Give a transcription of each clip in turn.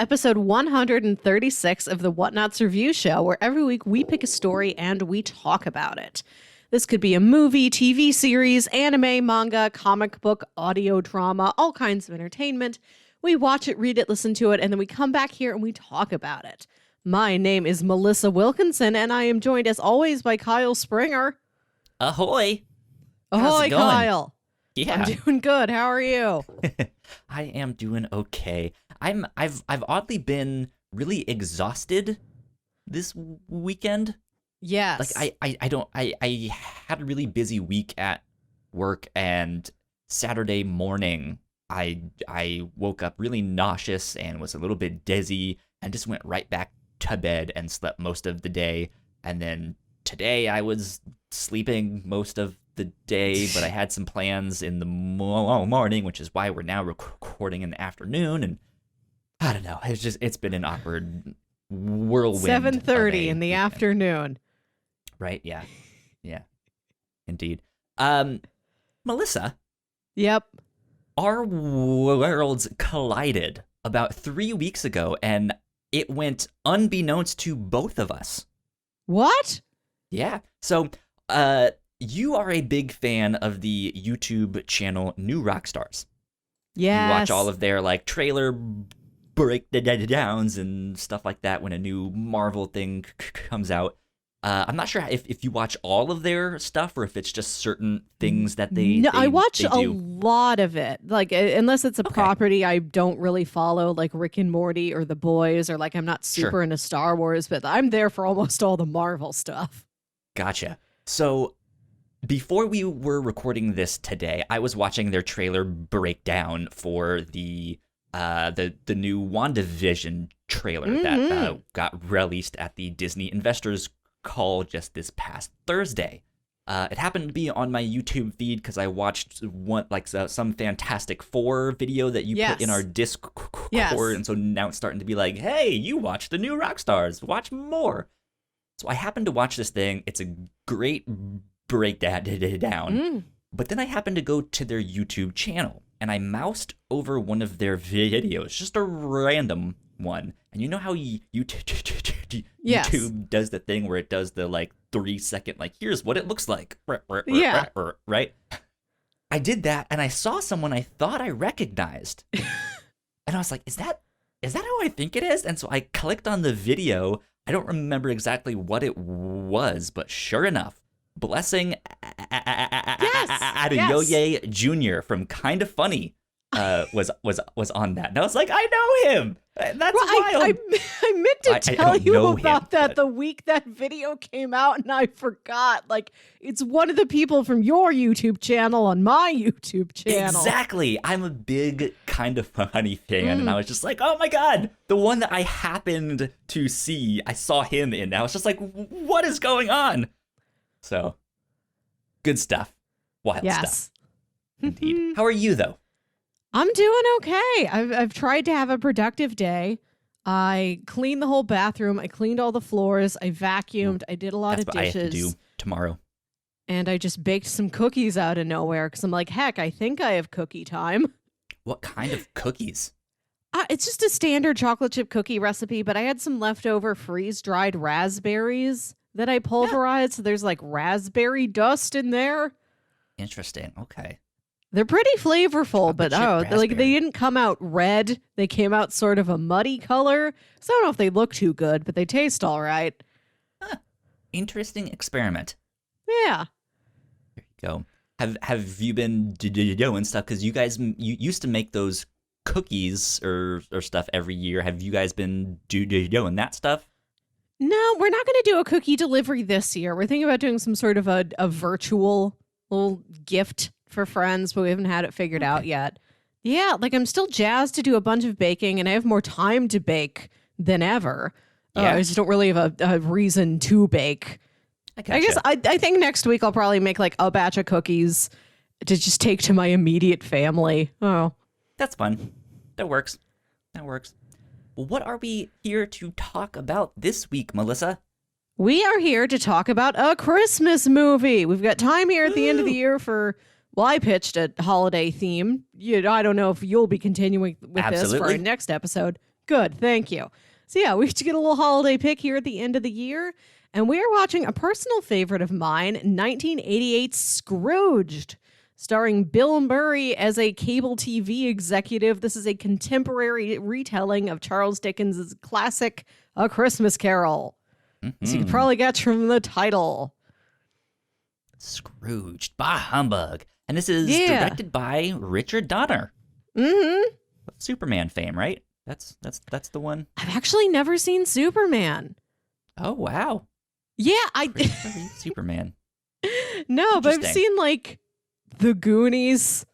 episode 136 of the Whatnauts review show, where every week we pick a story and we talk about it. This could be a movie, TV series, anime, manga, comic book, audio drama, all kinds of entertainment. We watch it, read it, listen to it, and then we come back here and we talk about it. My name is Melissa Wilkinson, and I am joined as always by Kyle Springer. Ahoy! Ahoy, Kyle! Yeah, I'm doing good. How are you? I am doing okay. I've oddly been really exhausted this weekend. Yes. Like I had a really busy week at work, and Saturday morning I woke up really nauseous and was a little bit dizzy and just went right back to bed and slept most of the day. And then today I was sleeping most of the day, but I had some plans in the morning, which is why we're now recording in the afternoon. And I don't know. It's been an awkward whirlwind. 7:30 in the afternoon. Right? Yeah. Indeed. Melissa. Yep. Our worlds collided about 3 weeks ago, and it went unbeknownst to both of us. What? Yeah. So, you are a big fan of the YouTube channel New Rockstars. Yes. You watch all of their trailer breakdowns and stuff like that when a new Marvel thing comes out. I'm not sure if you watch all of their stuff or if it's just certain things that they No, they, I watch they a do. lot of it. Unless it's a property I don't really follow, like Rick and Morty or The Boys, or I'm not super into Star Wars, but I'm there for almost all the Marvel stuff. Gotcha. So before we were recording this today, I was watching their trailer breakdown for the new WandaVision trailer that got released at the Disney Investors Call just this past Thursday. It happened to be on my YouTube feed because I watched some Fantastic Four video that you put in our Discord, and so now it's starting to be like, hey, you watch the New Rockstars, watch more. So I happened to watch this thing. It's a great breakdown. But then I happened to go to their YouTube channel, and I moused over one of their videos, just a random one. And you know how YouTube does the thing where it does the 3-second, here's what it looks like. Yeah. Right? I did that, and I saw someone I thought I recognized. And I was like, is that how I think it is? And so I clicked on the video. I don't remember exactly what it was, but sure enough, Blessing Adeyoye Jr. from Kind of Funny was on that. And I was like, I know him. That's wild. I meant to tell you about that the week that video came out, and I forgot. It's one of the people from your YouTube channel on my YouTube channel. Exactly. I'm a big Kind of Funny fan, and I was just like, oh my god, the one that I happened to see, I saw him in. I was just like, what is going on? So, good stuff. Wild stuff. Indeed. How are you, though? I'm doing okay. I've tried to have a productive day. I cleaned the whole bathroom. I cleaned all the floors. I vacuumed. I did a lot of dishes. That's what I have to do tomorrow. And I just baked some cookies out of nowhere because I'm like, heck, I think I have cookie time. What kind of cookies? It's just a standard chocolate chip cookie recipe, but I had some leftover freeze-dried raspberries that I pulverized. So there's raspberry dust in there. Interesting. Okay. They're pretty flavorful, but raspberry. they didn't come out red. They came out sort of a muddy color. So I don't know if they look too good, but they taste all right. Huh. Interesting experiment. Yeah. There you go. Have you been doing stuff? Because you guys you used to make those cookies or stuff every year. Have you guys been doing that stuff? No, we're not going to do a cookie delivery this year. We're thinking about doing some sort of a virtual little gift for friends, but we haven't had it figured out yet. Yeah, I'm still jazzed to do a bunch of baking, and I have more time to bake than ever. I just don't really have a reason to bake. I guess I think next week I'll probably make a batch of cookies to just take to my immediate family. Oh, that's fun. That works. Well, what are we here to talk about this week, Melissa? We are here to talk about a Christmas movie. We've got time here at the end of the year for, I pitched a holiday theme. I don't know if you'll be continuing with this for our next episode. Good, thank you. So yeah, we each get a little holiday pick here at the end of the year, and we are watching a personal favorite of mine, 1988's Scrooged, starring Bill Murray as a cable TV executive. This is a contemporary retelling of Charles Dickens' classic A Christmas Carol. As you could probably guess from the title. Scrooged, bah humbug. And this is directed by Richard Donner. Mm-hmm. Superman fame, right? That's the one. I've actually never seen Superman. Oh wow. Yeah, Superman. No, but I've seen like The Goonies.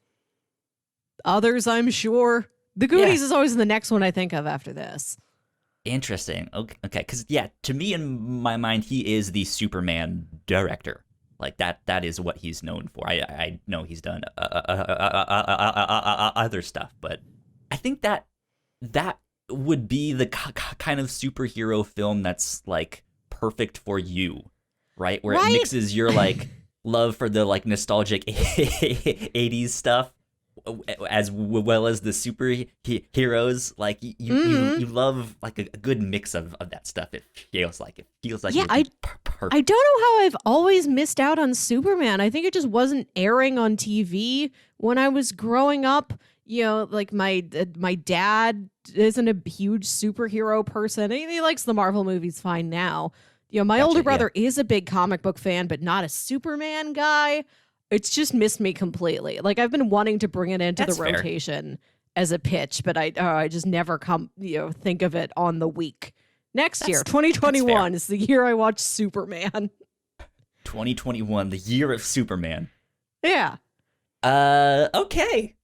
Others, I'm sure. The Goonies is always the next one I think of after this. Interesting. Okay, because to me in my mind, he is the Superman director. Like that is what he's known for. I know he's done other stuff, but I think that would be the kind of superhero film that's like perfect for you, right? Where it mixes your like love for the like nostalgic 80s stuff as well as the superheroes. Like you love like a good mix of that stuff. It feels like perfect. I don't know how I've always missed out on Superman. I think it just wasn't airing on TV when I was growing up. You know, like my dad isn't a huge superhero person. He likes the Marvel movies fine now. You know, my older brother is a big comic book fan, but not a Superman guy. It's just missed me completely. Like I've been wanting to bring it into the rotation as a pitch, but I just never think of it on the week. Next year, 2021 is the year I watch Superman. 2021, the year of Superman. Yeah. Okay.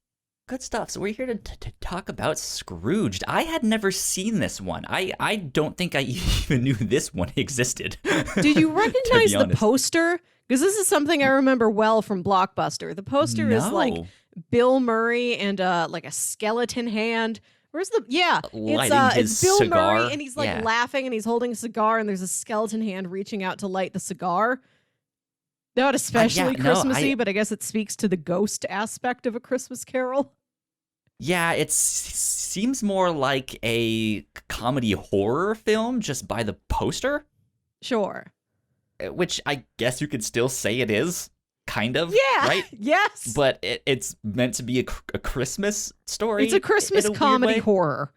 Good stuff. So we're here to talk about Scrooged. I had never seen this one. I don't think I even knew this one existed. Did you recognize the poster? Because this is something I remember well from Blockbuster. The poster is like Bill Murray and like a skeleton hand. Where's the it's Bill cigar. Murray and he's like laughing and he's holding a cigar and there's a skeleton hand reaching out to light the cigar. Not especially Christmassy, but I guess it speaks to the ghost aspect of A Christmas Carol. Yeah, it seems more like a comedy horror film just by the poster. Sure. Which I guess you could still say it is, kind of. Yeah. Right? Yes. But it's meant to be a Christmas story. It's a Christmas comedy horror.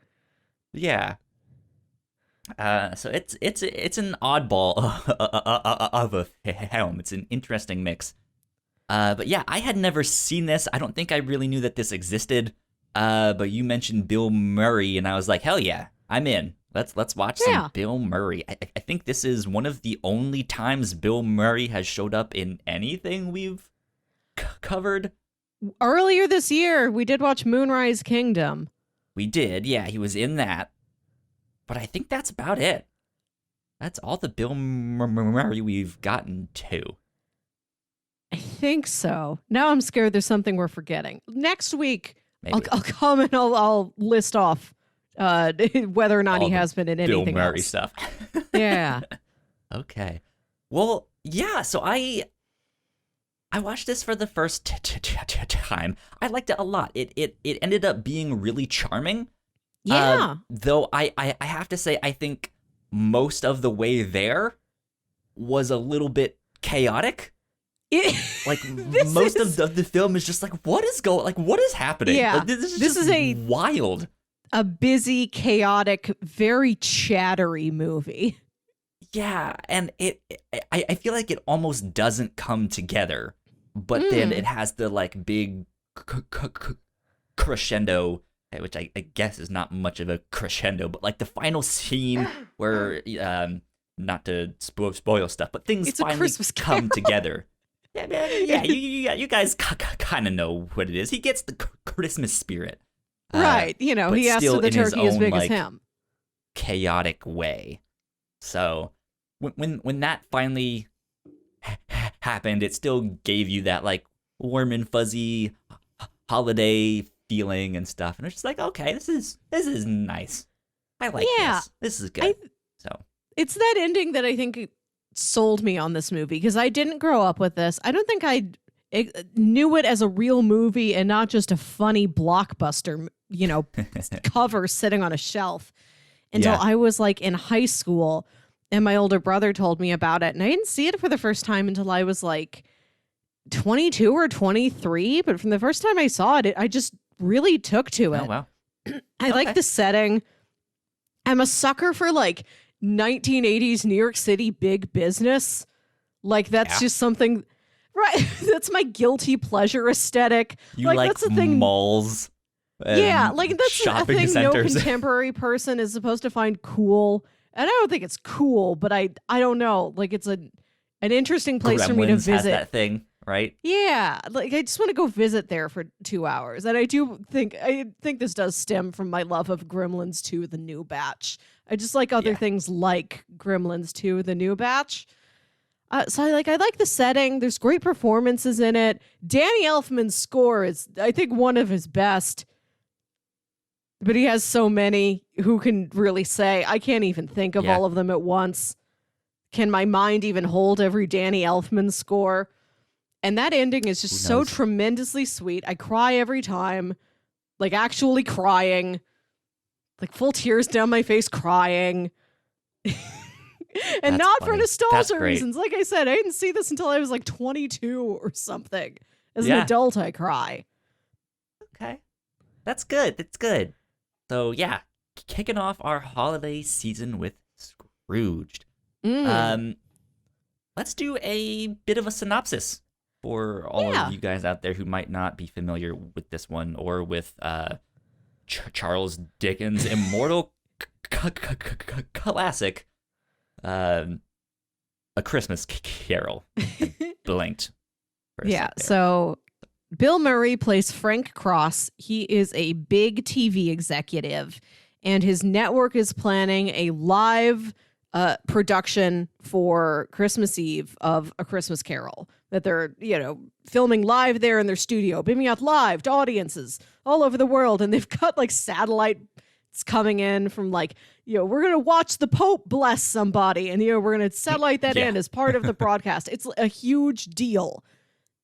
Yeah. So it's an oddball of a film. It's an interesting mix. But yeah, I had never seen this. I don't think I really knew that this existed. But you mentioned Bill Murray, and I was like, hell yeah, I'm in. Let's watch some Bill Murray. I think this is one of the only times Bill Murray has showed up in anything we've covered. Earlier this year, we did watch Moonrise Kingdom. We did, yeah. He was in that. But I think that's about it. That's all the Bill Murray we've gotten to. I think so. Now I'm scared there's something we're forgetting. Next week, I'll come and I'll list off whether or not he has been in anything Bill Murray else. stuff. Yeah. Okay. Well, yeah, so I watched this for the first time. I liked it a lot. It ended up being really charming. Yeah. Though I have to say, I think most of the way there was a little bit chaotic. Like most of the film is just like, what is happening? Yeah. Like, this is wild. A busy, chaotic, very chattery movie. Yeah, and I feel like it almost doesn't come together, but then it has the like big crescendo, which I guess is not much of a crescendo, but like the final scene where, not to spoil stuff, but things finally come together. Yeah, you guys kind of know what it is. He gets the Christmas spirit. Right, he asks for the turkey as big as him. Chaotic way. So when that finally happened, it still gave you that like warm and fuzzy holiday feeling and stuff, and it's just like, okay, this is nice. I like this. This is good. So it's that ending that I think sold me on this movie because I didn't grow up with this. I don't think I'd knew it as a real movie and not just a funny blockbuster, cover sitting on a shelf until I was like in high school, and my older brother told me about it, and I didn't see it for the first time until I was like 22 or 23. But from the first time I saw it, I just really took to it. Oh, wow. I like the setting. I'm a sucker for like 1980s New York City big business. Like that's just something, right? That's my guilty pleasure aesthetic. You like that's the thing. Malls. Yeah, like that's a thing centers. No contemporary person is supposed to find cool. And I don't think it's cool, but I don't know. Like it's an interesting place for me to visit. Has that thing, right? Yeah, like I just want to go visit there for 2 hours. And I think this does stem from my love of Gremlins 2, the new batch. I just like other things like Gremlins 2, the new batch. So I like the setting. There's great performances in it. Danny Elfman's score is, I think, one of his best. But he has so many. Who can really say? I can't even think of all of them at once. Can my mind even hold every Danny Elfman score? And that ending is just so tremendously sweet. I cry every time. Like actually crying. Like full tears down my face crying. And not for nostalgia reasons. Like I said, I didn't see this until I was like 22 or something. As an adult, I cry. Okay. That's good. That's good. So, yeah, kicking off our holiday season with Scrooged. Let's do a bit of a synopsis for all of you guys out there who might not be familiar with this one or with Charles Dickens' immortal classic, A Christmas Carol. Blinked. So Bill Murray plays Frank Cross. He is a big TV executive, and his network is planning a live production for Christmas Eve of A Christmas Carol that they're, filming live there in their studio, beaming out live to audiences all over the world. And they've got like satellites coming in from like, we're going to watch the Pope bless somebody. And, we're going to satellite that in as part of the broadcast. It's a huge deal.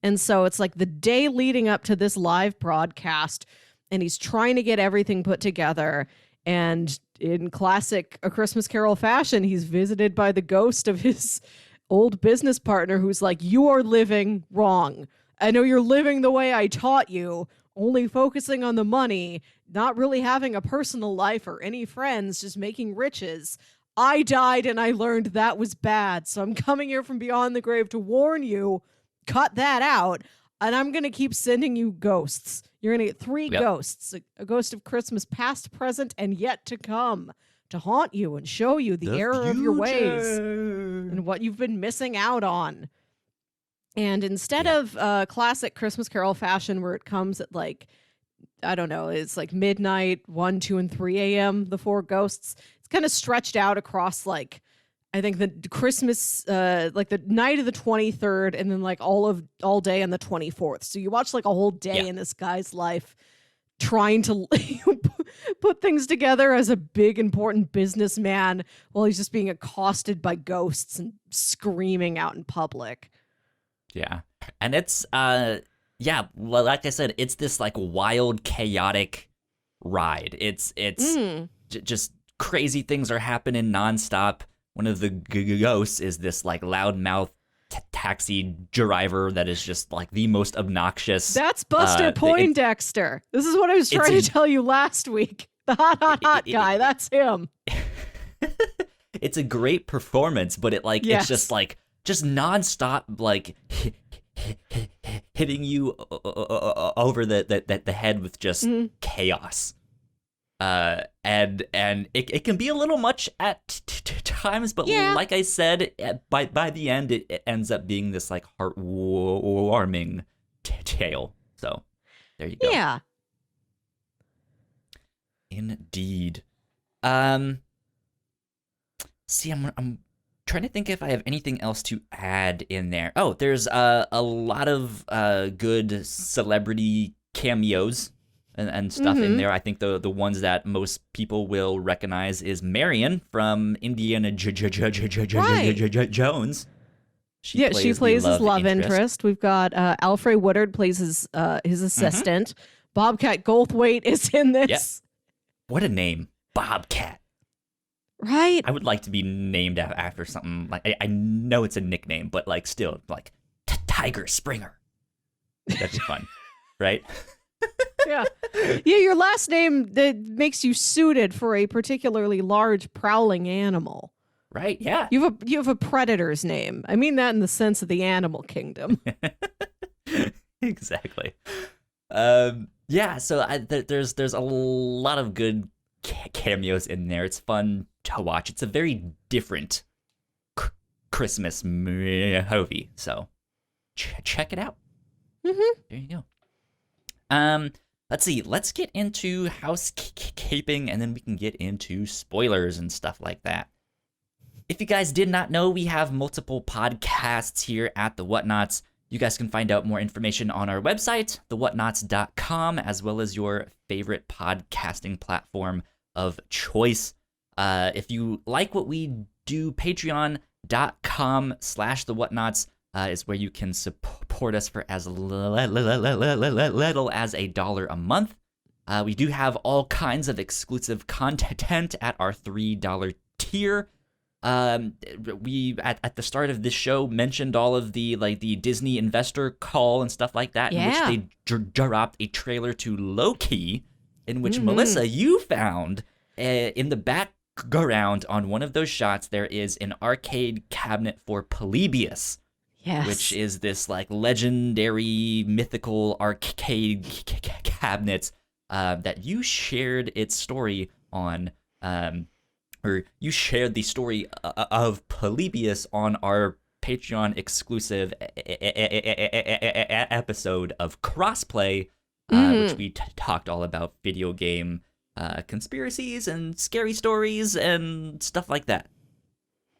And so it's like the day leading up to this live broadcast, and he's trying to get everything put together. And in classic A Christmas Carol fashion, he's visited by the ghost of his old business partner who's like, you are living wrong. I know you're living the way I taught you, only focusing on the money, not really having a personal life or any friends, just making riches. I died and I learned that was bad. So I'm coming here from beyond the grave to warn you. Cut that out, and I'm going to keep sending you ghosts. You're going to get 3 ghosts, a ghost of Christmas past, present, and yet to come, to haunt you and show you the error of your ways and what you've been missing out on. And instead of classic Christmas Carol fashion where it comes at like, I don't know, it's like midnight, 1, 2, and 3 a.m., the 4 ghosts, it's kind of stretched out across like, I think the Christmas, like the night of the 23rd, and then like all day on the 24th. So you watch like a whole day in this guy's life trying to put things together as a big, important businessman while he's just being accosted by ghosts and screaming out in public. Yeah. And it's, like I said, it's this like wild, chaotic ride. It's just crazy things are happening nonstop. One of the ghosts is this like loudmouth taxi driver that is just like the most obnoxious. That's Buster Poindexter. This is what I was trying to tell you last week. The hot guy. That's him. It's a great performance, but it's just like nonstop like hitting you over the head with just chaos. And it can be a little much at times, but like I said, by the end, it ends up being this like heartwarming tale. So there you go. Yeah. Indeed. See, I'm trying to think if I have anything else to add in there. Oh, there's a lot of good celebrity cameos and stuff in there. I think the ones that most people will recognize is Marion from Indiana Jones. She plays his love interest. We've got Alfred Woodard plays his assistant. Bobcat Goldthwait is in this. Yep. What a name, Bobcat. Right? I would like to be named after something like I know it's a nickname, but like still like Tiger Springer. That'd be fun, right? Yeah. Your last name that makes you suited for a particularly large prowling animal. Right? Yeah. You have a predator's name. I mean that in the sense of the animal kingdom. Exactly. Yeah. So there's a lot of good cameos in there. It's fun to watch. It's a very different Christmas movie. So check it out. Mm-hmm. There you go. Let's see. Let's get into housekeeping, and then we can get into spoilers and stuff like that. If you guys did not know, we have multiple podcasts here at the Whatnauts. You guys can find out more information on our website, thewhatnauts.com, as well as your favorite podcasting platform of choice. If you like what we do, patreon.com/thewhatnauts is where you can support us for as little as $1 a month. We do have all kinds of exclusive content at our $3 tier. We at the start of this show mentioned all of the Disney investor call and stuff like that, in which they dropped a trailer to Loki, in which Melissa, you found in the background on one of those shots there is an arcade cabinet for Polybius. Yes. Which is this like legendary mythical arcade cabinet that you shared its story on, or you shared the story of Polybius on our Patreon exclusive episode of Crossplay, which we talked all about video game conspiracies and scary stories and stuff like that.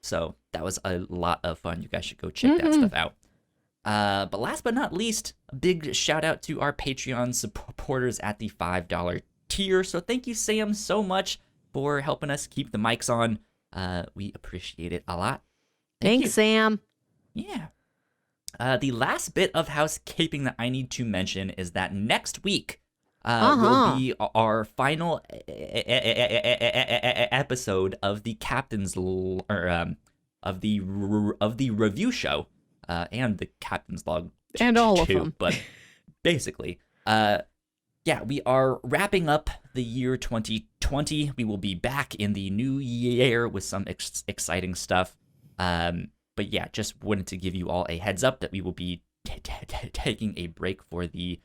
So that was a lot of fun. You guys should go check that stuff out. But last but not least, a big shout out to our Patreon supporters at the $5 tier. So thank you, Sam, so much for helping us keep the mics on. We appreciate it a lot. Thanks, Sam. Yeah. The last bit of housekeeping that I need to mention is that next week will be our final episode of the captain's of the review show and the captain's log and all too, of them. But basically, we are wrapping up the year 2020. We will be back in the new year with some exciting stuff. But yeah, just wanted to give you all a heads up that we will be taking a break for the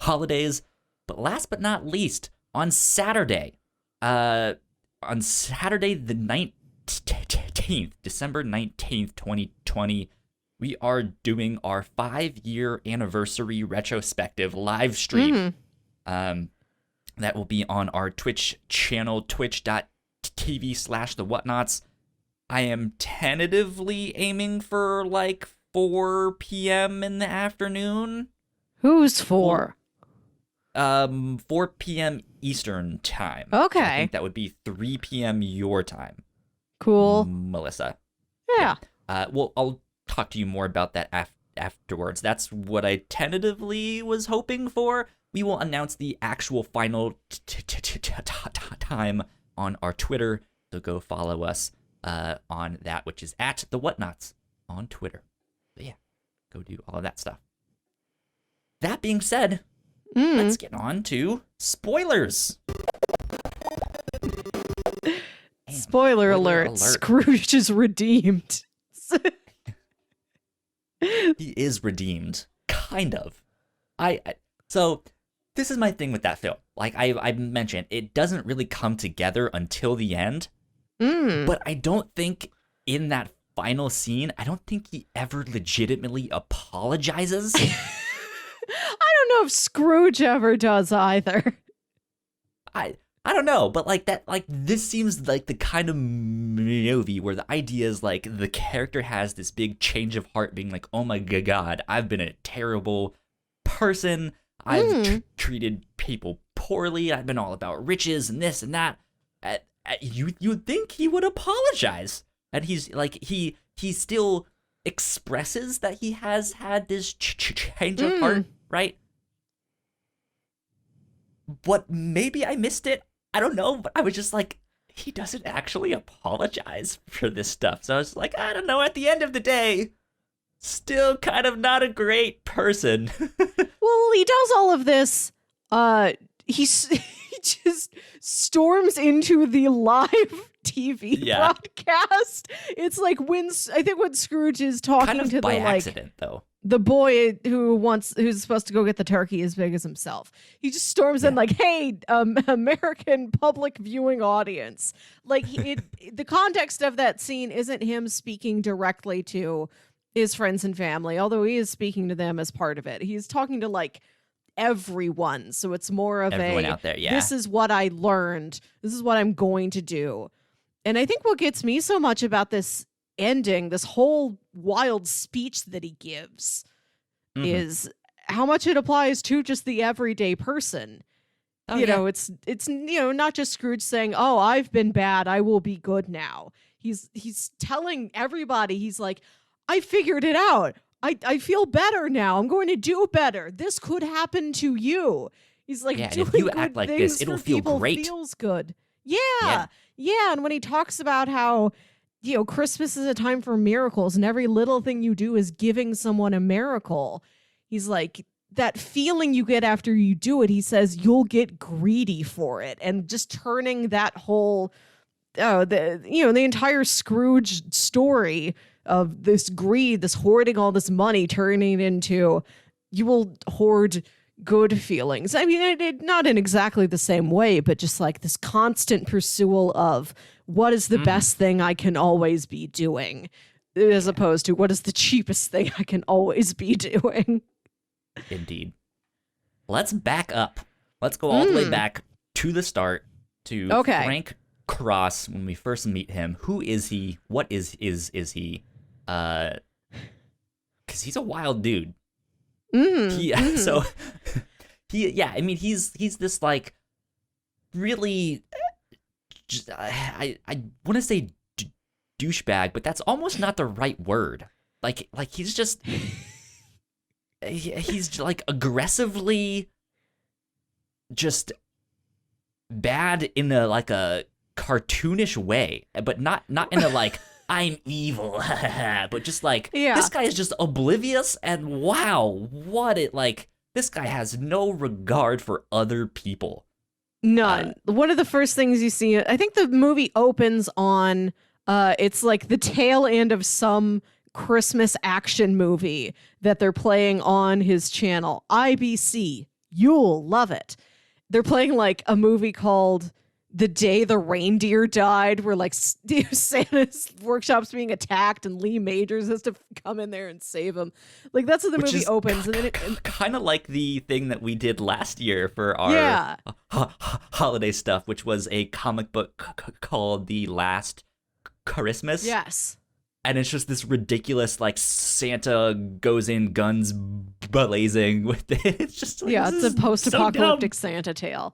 holidays. But last but not least, on Saturday the 19th, December 19th, 2020, we are doing our 5-year anniversary retrospective live stream. That will be on our Twitch channel, twitch.tv/thewhatnauts. I am tentatively aiming for like 4 p.m. in the afternoon. Who's for? 4 p.m. Eastern time. Okay. I think that would be 3 p.m. your time. Cool. Melissa. Yeah. Well, I'll talk to you more about that afterwards. That's what I tentatively was hoping for. We will announce the actual final time on our Twitter, so go follow us on that, which is at the Whatnauts on Twitter. But yeah, go do all of that stuff. That being said, let's get on to spoilers. Spoiler alert. Scrooge is redeemed. He is redeemed. Kind of. So this is my thing with that film. Like I mentioned, it doesn't really come together until the end. But I don't think in that final scene, I don't think he ever legitimately apologizes. I don't know if Scrooge ever does either. I don't know, but this seems like the kind of movie where the idea is like the character has this big change of heart, being like, oh my god, I've been a terrible person. I've treated people poorly. I've been all about riches and this and that. You'd think he would apologize, and he's like he still expresses that he has had this change of heart, right? But maybe I missed it. I don't know, but I was just like, he doesn't actually apologize for this stuff. So I was like, I don't know, at the end of the day, still kind of not a great person. Well, he does all of this. He just storms into the live TV broadcast. It's like when Scrooge is talking kind of to by the accident, though. The boy who's supposed to go get the turkey as big as himself. He just storms in like, "Hey, American public viewing audience!" Like the context of that scene isn't him speaking directly to his friends and family, although he is speaking to them as part of it. He's talking to like everyone, so it's more of everyone out there. Yeah, this is what I learned. This is what I'm going to do. And I think what gets me so much about this ending, this whole wild speech that he gives, is how much it applies to just the everyday person. You know, it's not just Scrooge saying, "Oh, I've been bad, I will be good now." He's telling everybody, he's like, "I figured it out. I feel better now. I'm going to do better. This could happen to you." He's like, doing if you good act like things this, it'll for feel people great. Feels good. Yeah. And when he talks about how, Christmas is a time for miracles and every little thing you do is giving someone a miracle. He's like, that feeling you get after you do it, he says, you'll get greedy for it. And just turning that whole, the entire Scrooge story of this greed, this hoarding all this money, turning it into, you will hoard good feelings. I mean, not in exactly the same way, but just like this constant pursuit of what is the best thing I can always be doing, as opposed to what is the cheapest thing I can always be doing. Indeed. Let's back up. Let's go all the way back to the start to Frank Cross when we first meet him. Who is he? What is he? Because he's a wild dude. So he's this like really I want to say douchebag, but that's almost not the right word. Like he's just he's like aggressively just bad in a cartoonish way, but not in a like I'm evil, but just like this guy is just oblivious, and wow, this guy has no regard for other people. None. One of the first things you see, I think the movie opens on, it's like the tail end of some Christmas action movie that they're playing on his channel, IBC. You'll love it. They're playing like a movie called The Day the Reindeer Died, where like Santa's workshop's being attacked and Lee Majors has to come in there and save him. Like that's how the movie opens. And then it kind of like the thing that we did last year for our holiday stuff, which was a comic book called The Last Christmas. Yes. And it's just this ridiculous, like, Santa goes in guns blazing with it. It's just like, it's a post-apocalyptic Santa tale.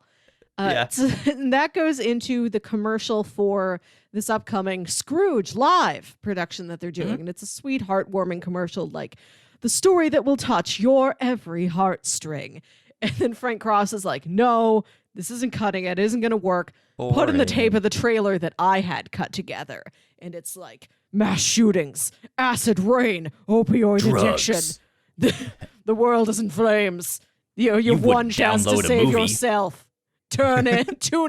So that goes into the commercial for this upcoming Scrooge live production that they're doing. And it's a sweet, heartwarming commercial, like the story that will touch your every heartstring. And then Frank Cross is like, no, this isn't cutting it. It isn't going to work. Put in the tape of the trailer that I had cut together. And it's like mass shootings, acid rain, opioid addiction. The world is in flames. You have one chance to save yourself. Tune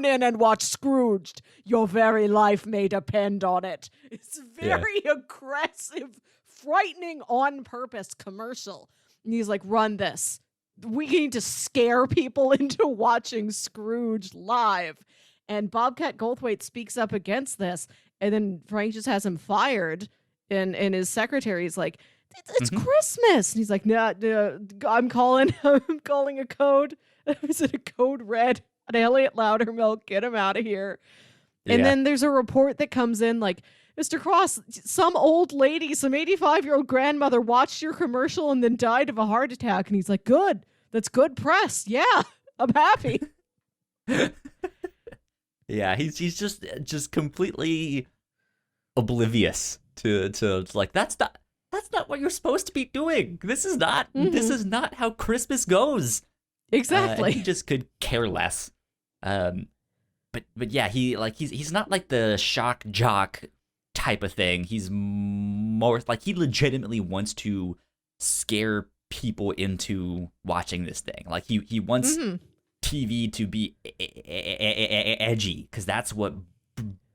in and watch Scrooged. Your very life may depend on it. It's very aggressive, frightening, on purpose commercial. And he's like, run this. We need to scare people into watching Scrooge live. And Bobcat Goldthwait speaks up against this. And then Frank just has him fired. And his secretary's like, it's Christmas. And he's like, no, I'm calling a code. Is it a code red? An Elliot Loudermilk, get him out of here. And then there's a report that comes in like, Mr. Cross, some old lady, some 85-year-old grandmother watched your commercial and then died of a heart attack. And he's like, good. That's good press. Yeah, I'm happy. He's just completely oblivious to like, that's that's not what you're supposed to be doing. This is not how Christmas goes. Exactly. He just could care less. But yeah, he's not like the shock jock type of thing. He's more like he legitimately wants to scare people into watching this thing. Like he wants TV to be edgy because that's what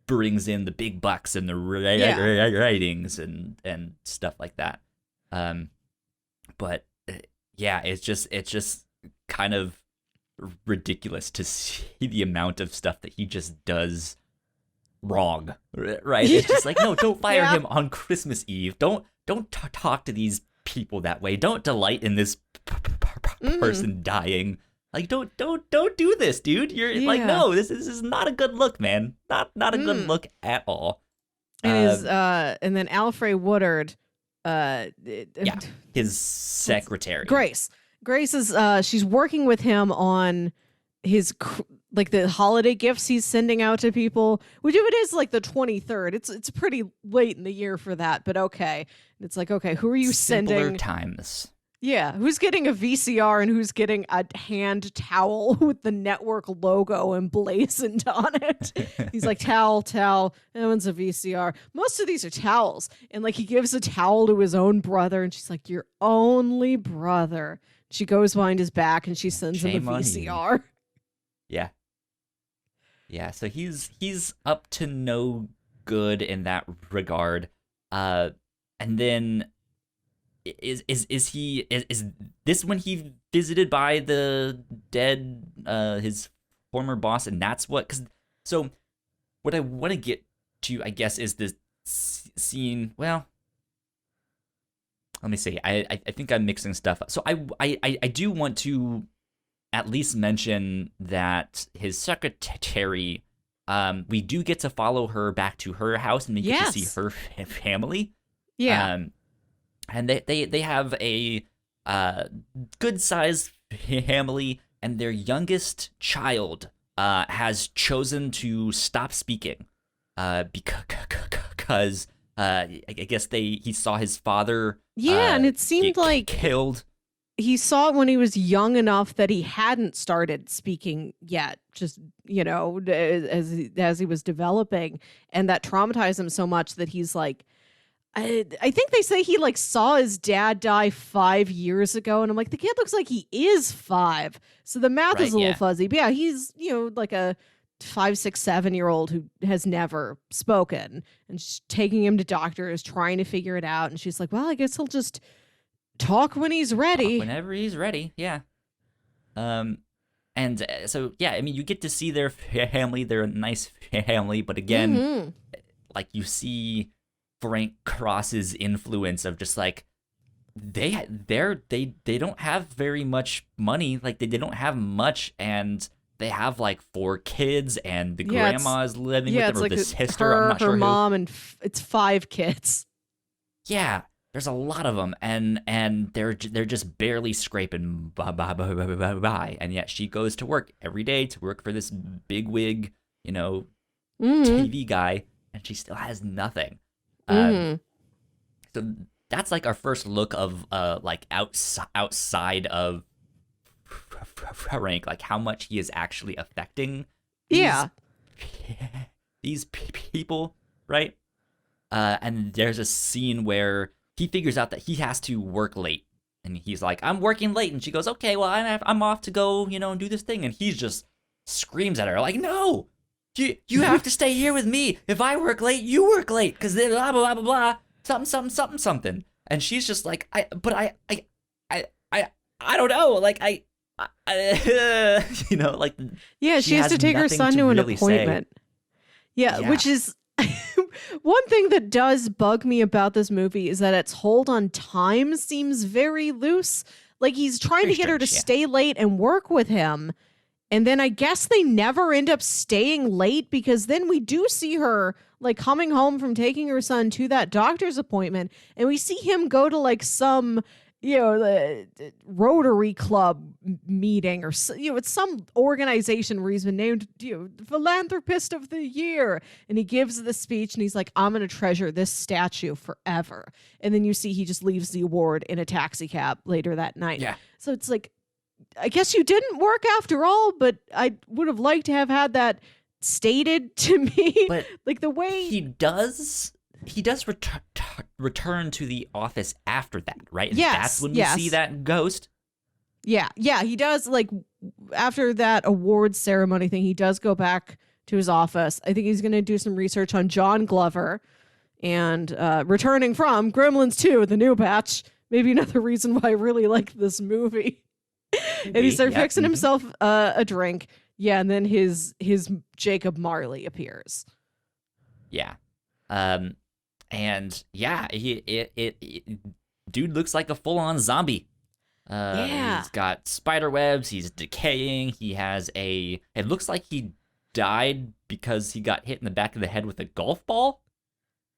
brings in the big bucks and the ratings and stuff like that. But yeah, it's just kind of ridiculous to see the amount of stuff that he just does wrong, right? It's just like, no, don't fire him on Christmas Eve. Don't talk to these people that way. Don't delight in this person dying. Like, don't do this, dude. You're like, no, this is not a good look, man. Not a good look at all. And then Alfred Woodard, his secretary, Grace is she's working with him on his like the holiday gifts he's sending out to people, which if it is like the 23rd, it's pretty late in the year for that, but okay. It's like, okay, who are you Simpler sending? times. Yeah, who's getting a VCR and who's getting a hand towel with the network logo emblazoned on it? He's like, towel. That one's a VCR. Most of these are towels. And like he gives a towel to his own brother and she's like, your only brother. She goes behind his back and she sends him a VCR. Yeah. Yeah, so he's up to no good in that regard. And then is this when he visited by the dead his former boss, and that's what? Because so what I want to get to, I guess, is this scene. Well, let me see. I think I'm mixing stuff up. So I do want to at least mention that his secretary, we do get to follow her back to her house, and we get to see her family. Yeah. And they have a good sized family, and their youngest child has chosen to stop speaking because I guess he saw his father and it seemed like killed. He saw it when he was young enough that he hadn't started speaking yet, just, as he was developing, and that traumatized him so much that he's like, I think they say he like saw his dad die 5 years ago, and I'm like, the kid looks like he is 5, so the math is a little fuzzy. But yeah, he's like a 5, 6, 7-year-old who has never spoken, and she's taking him to doctors, trying to figure it out, and she's like, well, I guess he'll just talk when he's ready. Whenever he's ready, yeah. And so yeah, I mean, you get to see their family. They're a nice family, but again, like you see Frank Cross's influence of just like they don't have very much money, like they don't have much, and they have like 4 kids, and the grandma's living with them, or like the sister, I'm not sure her who. mom, and it's 5 kids. Yeah, there's a lot of them, and they're just barely scraping by, and yet she goes to work every day to work for this bigwig, TV guy, and she still has nothing. So that's like our first look of like outside of Frank, like how much he is actually affecting these people, right? And there's a scene where he figures out that he has to work late, and he's like, I'm working late, and she goes, okay, well, I'm off to go, and do this thing, and he just screams at her like, no, you have to stay here with me. If I work late, you work late, because blah blah blah blah something. And she's just like, I don't know, like like she has to take her son to an appointment. Yeah, which is one thing that does bug me about this movie is that its hold on time seems very loose. Like he's trying to get her to stay late and work with him. And then I guess they never end up staying late, because then we do see her like coming home from taking her son to that doctor's appointment, and we see him go to like some the Rotary Club meeting, or it's some organization where he's been named philanthropist of the year, and he gives the speech and he's like, I'm gonna treasure this statue forever. And then you see he just leaves the award in a taxi cab later that night. Yeah. So it's like, I guess you didn't work after all, but I would have liked to have had that stated to me. But like the way he does return to the office after that, right? And Yes, that's when we yes. see that ghost. Yeah, he does. Like after that awards ceremony thing, he does go back to his office. I think he's going to do some research on John Glover and returning from Gremlins 2, the new batch. Maybe another reason why I really like this movie. And he started fixing himself a drink. Yeah, and then his Jacob Marley appears. Yeah. And yeah, dude looks like a full-on zombie. He's got spider webs. He's decaying. He has it looks like he died because he got hit in the back of the head with a golf ball.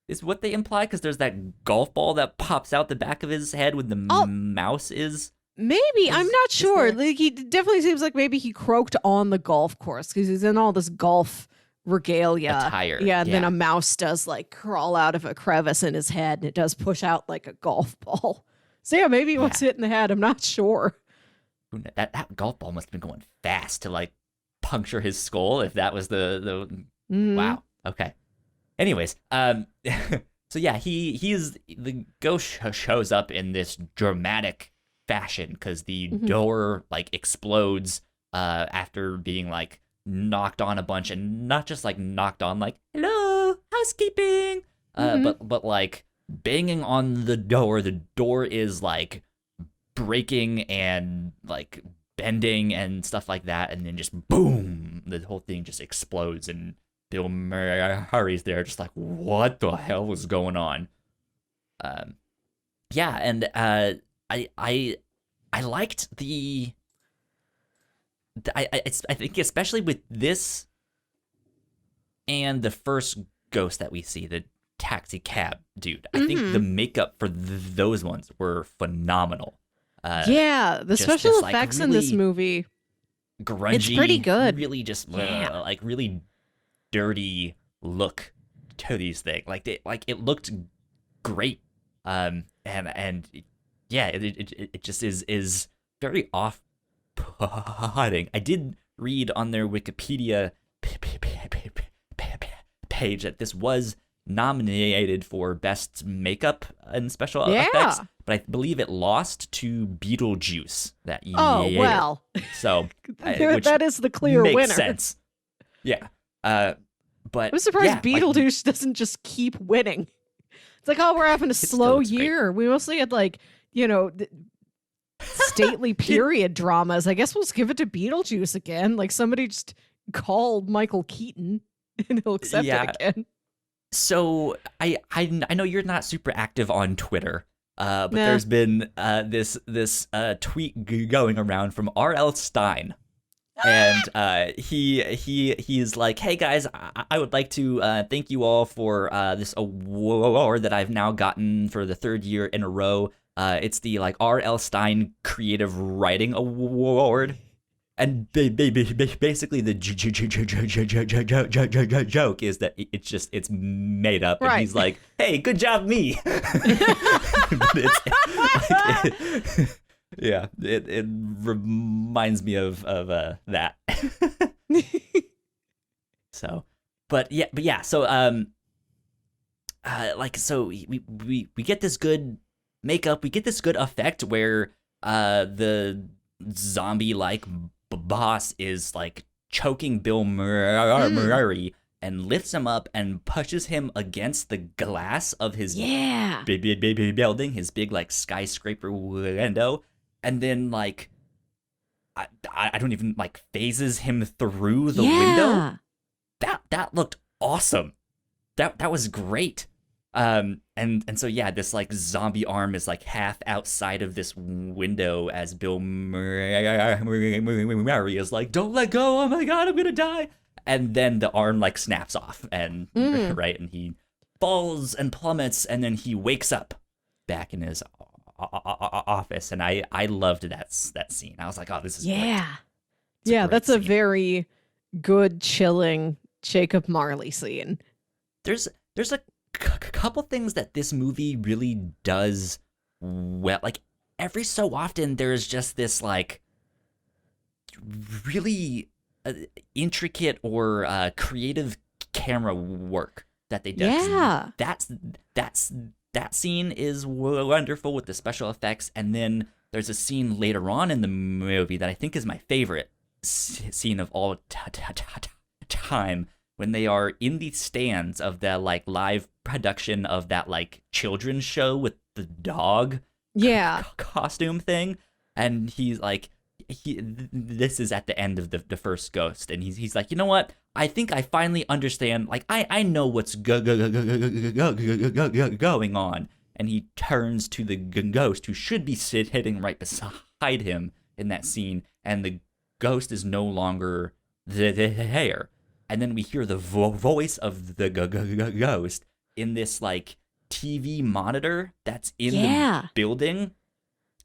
Is what they imply, because there's that golf ball that pops out the back of his head when the mouse is. Maybe, I'm not sure. Like, he definitely seems like maybe he croaked on the golf course because he's in all this golf regalia. Attire. Yeah, and then a mouse does like crawl out of a crevice in his head, and it does push out like a golf ball. So yeah, maybe what's hit in the head. I'm not sure. That golf ball must have been going fast to like puncture his skull. If that was the wow. Okay. Anyways, so yeah, he's the ghost shows up in this dramatic fashion because the door like explodes after being like knocked on a bunch, and not just like knocked on like hello housekeeping, but like banging on the door. The door is like breaking and like bending and stuff like that, and then just boom, the whole thing just explodes, and Bill Murray's there just like, what the hell was going on? Yeah, and I liked I think especially with this and the first ghost that we see, the taxi cab dude, I think the makeup for those ones were phenomenal. The special effects in this movie, grungy, it's pretty good. Really just like really dirty look to these things. Like it looked great. And yeah, it just is very off-putting. I did read on their Wikipedia page that this was nominated for best makeup and special effects, but I believe it lost to Beetlejuice that year. Oh, well. So that is the clear makes winner. Sense. Yeah. But I'm surprised Beetlejuice doesn't just keep winning. It's like, we're having a slow year. Great. We mostly had like, stately period dramas. I guess we'll just give it to Beetlejuice again. Like somebody just called Michael Keaton and he'll accept it again. So I know you're not super active on Twitter, but there's been this tweet going around from R.L. Stine. And he's like, hey guys, I would like to thank you all for this award that I've now gotten for the third year in a row. It's the like R.L. Stine Creative Writing Award. And basically the joke is that it's made up, and he's like, hey, good job me. Yeah, it reminds me of that. So, but yeah. So so we get this good makeup, we get this good effect where the zombie like boss is like choking Bill Murray and lifts him up and pushes him against the glass of his baby building, his big like skyscraper window. And then, like, I don't even, like, phases him through the window. That looked awesome. That was great. And so, yeah, this, like, zombie arm is, like, half outside of this window as Bill Murray is like, don't let go, oh my god, I'm gonna die. And then the arm, like, snaps off, and, right, and he falls and plummets, and then he wakes up back in his office, and I loved that scene. I was like, oh, this is great. Yeah. It's a Yeah, great that's a scene. very good, chilling Jacob Marley scene. There's a couple things that this movie really does well. Like every so often, there's just this like really intricate or creative camera work that they do. Yeah. That's that scene is wonderful with the special effects, and then there's a scene later on in the movie that I think is my favorite scene of all time, when they are in the stands of the like live production of that like children's show with the dog Yeah. costume thing, and he's like, this is at the end of the first Ghost, and he's like, you know what? I think I finally understand. Like I know what's going on, and he turns to the ghost who should be sitting right beside him in that scene, and the ghost is no longer there. And then we hear the voice of the ghost in this like TV monitor that's in the building,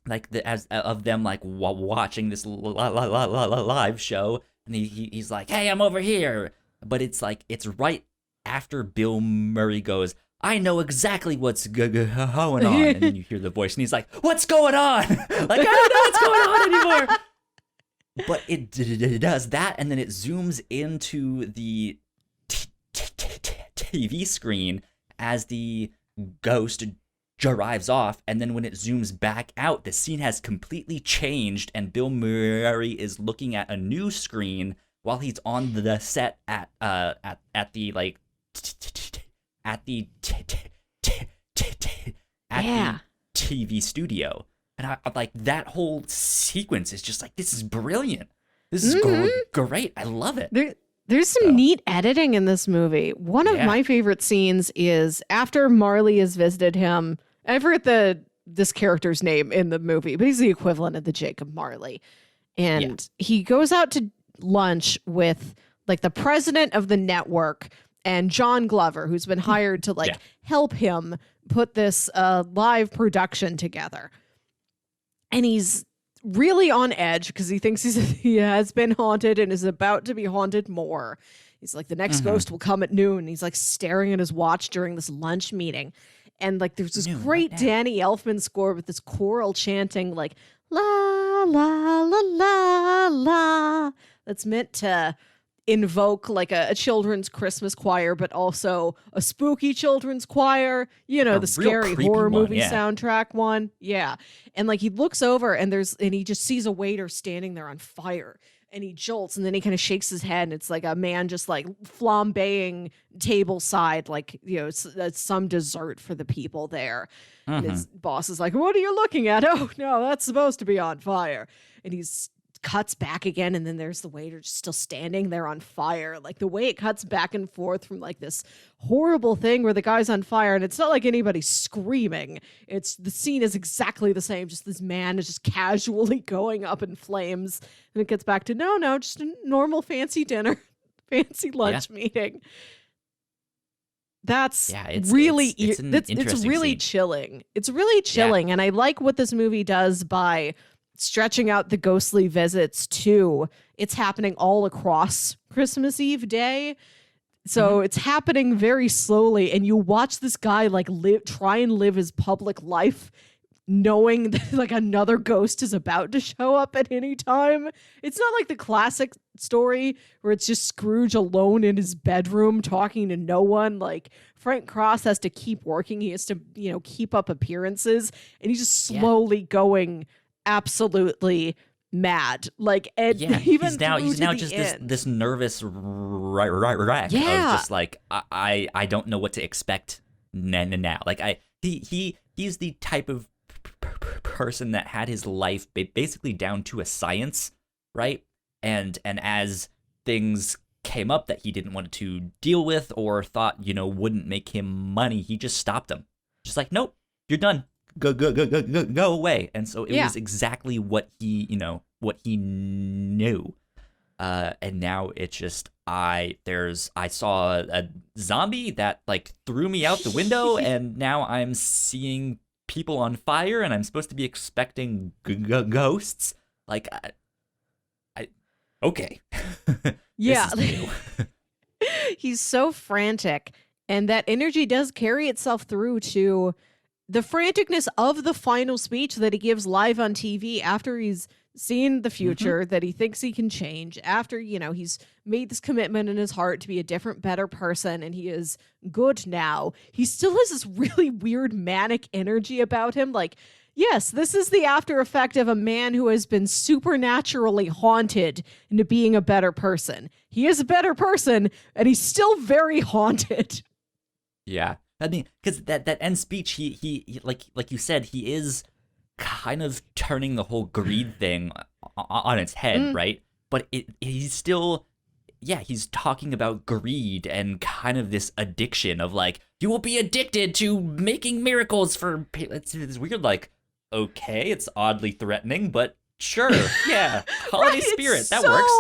like as of them like watching this live show, and he's like, hey, I'm over here, but it's like it's right after Bill Murray goes, I know exactly what's going on, and then you hear the voice, and he's like, what's going on? Like, I don't know what's going on anymore. But it does that, and then it zooms into the TV screen as the ghost drives off, and then when it zooms back out, the scene has completely changed, and Bill Murray is looking at a new screen while he's on the set at the like at the TV studio. And I like that whole sequence is just like, this is brilliant. This is great. I love it. There's some neat editing in this movie. One of my favorite scenes is after Marley has visited him. I forget this character's name in the movie, but he's the equivalent of the Jacob Marley. And he goes out to lunch with like the president of the network and John Glover, who's been hired to like help him put this live production together. And he's really on edge because he thinks he has been haunted and is about to be haunted more. He's like, the next ghost will come at noon. He's like staring at his watch during this lunch meeting. And like there's this great Danny Elfman score with this choral chanting like la la la la la, that's meant to invoke like a children's Christmas choir, but also a spooky children's choir, you know, the scary horror movie soundtrack one. Yeah. And like he looks over and he just sees a waiter standing there on fire, and he jolts, and then he kind of shakes his head, and it's like a man just like flambeing table side, like, you know, it's some dessert for the people there. And his boss is like, what are you looking at? Oh no, that's supposed to be on fire. And he's cuts back again, and then there's the waiter just still standing there on fire. Like the way it cuts back and forth from like this horrible thing where the guy's on fire, and it's not like anybody's screaming, it's the scene is exactly the same, just this man is just casually going up in flames, and it gets back to no, just a normal fancy dinner, fancy lunch meeting. That's really it's really scene. Chilling. It's really chilling, and I like what this movie does by stretching out the ghostly visits to it's happening all across Christmas Eve day. So it's happening very slowly, and you watch this guy like try and live his public life knowing that like another ghost is about to show up at any time. It's not like the classic story where it's just Scrooge alone in his bedroom talking to no one. Like Frank Cross has to keep working. He has to, you know, keep up appearances, and he's just slowly going absolutely mad. Like even he's now just this nervous wreck of just like I don't know what to expect now. Like he's the type of person that had his life basically down to a science, right? And as things came up that he didn't want to deal with or thought, you know, wouldn't make him money, he just stopped them. Just like, nope, you're done. Go away. And so it was exactly what he knew. And now it's just I saw a zombie that like threw me out the window, and now I'm seeing people on fire, and I'm supposed to be expecting ghosts. Like, okay. Yeah. This is new. He's so frantic, and that energy does carry itself through to the franticness of the final speech that he gives live on TV after he's seen the future that he thinks he can change, after, he's made this commitment in his heart to be a different, better person, and he is good now. He still has this really weird manic energy about him. Like, yes, this is the after effect of a man who has been supernaturally haunted into being a better person. He is a better person, and he's still very haunted. Yeah. I mean, because that end speech, he like you said, he is kind of turning the whole greed thing on its head, right? But he's still, he's talking about greed and kind of this addiction of like, you will be addicted to making miracles for. It's weird, like, okay, it's oddly threatening, but sure, yeah, holiday spirit, that works.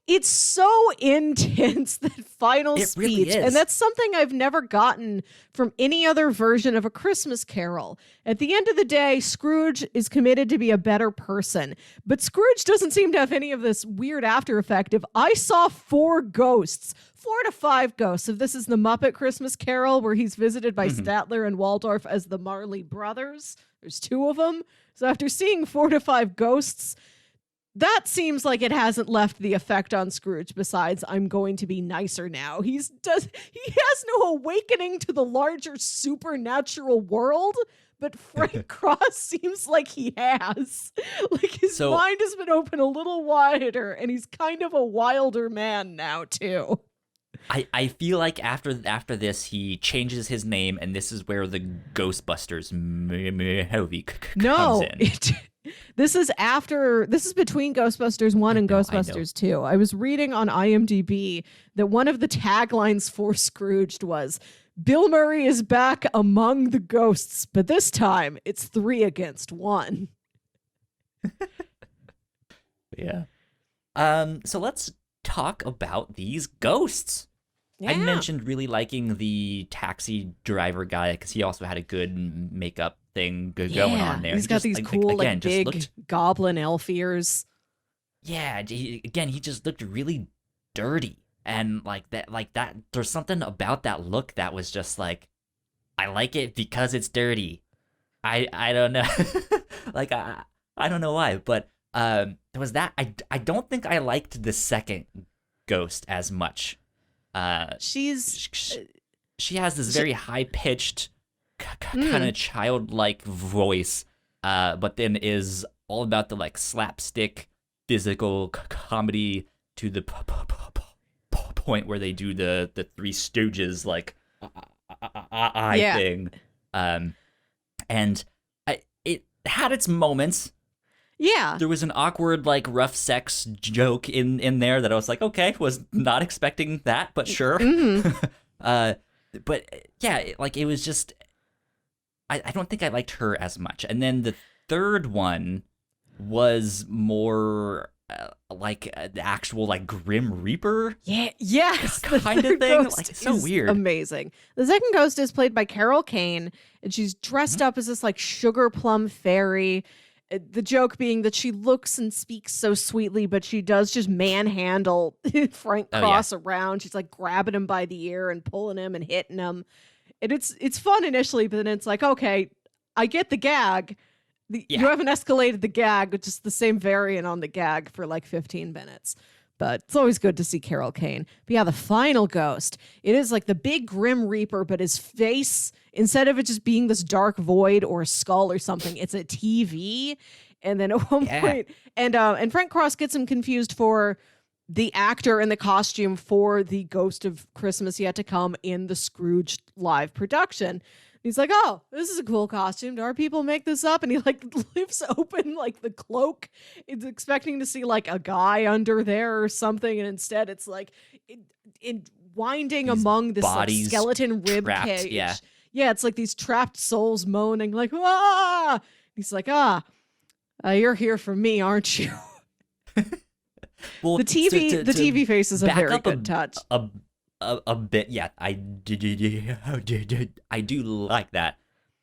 It's so intense, that final It speech. really is. And that's something I've never gotten from any other version of A Christmas Carol. At the end of the day, Scrooge is committed to be a better person. But Scrooge doesn't seem to have any of this weird after effect of, I saw 4 ghosts. 4 to 5 ghosts. If this is the Muppet Christmas Carol, where he's visited by Statler and Waldorf as the Marley brothers, there's 2 of them. So after seeing 4 to 5 ghosts, that seems like it hasn't left the effect on Scrooge besides, I'm going to be nicer now. He has no awakening to the larger supernatural world, but Frank Cross seems like he has. Like, his mind has been open a little wider, and he's kind of a wilder man now too. I feel like after this, he changes his name, and this is where the Ghostbusters movie comes in. This is between Ghostbusters 1 and Ghostbusters 2. I was reading on IMDb that one of the taglines for Scrooged was, Bill Murray is back among the ghosts, but this time it's 3 against 1. Yeah. So let's talk about these ghosts. Yeah. I mentioned really liking the taxi driver guy because he also had a good makeup thing going on there. He's got these cool, big goblin elf ears. Yeah, he just looked really dirty, and like that. There's something about that look that was just like, I like it because it's dirty. I don't know, like I don't know why, but there was that. I don't think I liked the second ghost as much. She has this very high pitched, kind of childlike voice, but then is all about the like slapstick physical comedy to the point where they do the Three Stooges like thing, and it had its moments. Yeah. There was an awkward, like, rough sex joke in there that I was like, okay, was not expecting that, but sure. But, yeah, like, it was just, I don't think I liked her as much. And then the third one was more like the actual, like, Grim Reaper. Yes. Kind of thing. Like, it's so weird. Amazing. The second ghost is played by Carol Kane, and she's dressed up as this, like, sugar plum fairy. The joke being that she looks and speaks so sweetly, but she does just manhandle Frank Cross around. She's like grabbing him by the ear and pulling him and hitting him. And it's fun initially, but then it's like, okay, I get the gag. You haven't escalated the gag, which is the same variant on the gag for like 15 minutes. But it's always good to see Carol Kane. But yeah, the final ghost, it is like the big Grim Reaper, but his face, instead of it just being this dark void or a skull or something, it's a TV. And then at one point, and Frank Cross gets him confused for the actor in the costume for the Ghost of Christmas Yet to Come in the Scrooge live production. He's like, oh, this is a cool costume. Do our people make this up? And he like lifts open like the cloak. It's expecting to see like a guy under there or something. And instead it's like in winding these among this like, skeleton rib cage. Yeah, it's like these trapped souls moaning like, ah! He's like, you're here for me, aren't you? Well, the TV face is a very good touch. A bit, yeah. I do like that.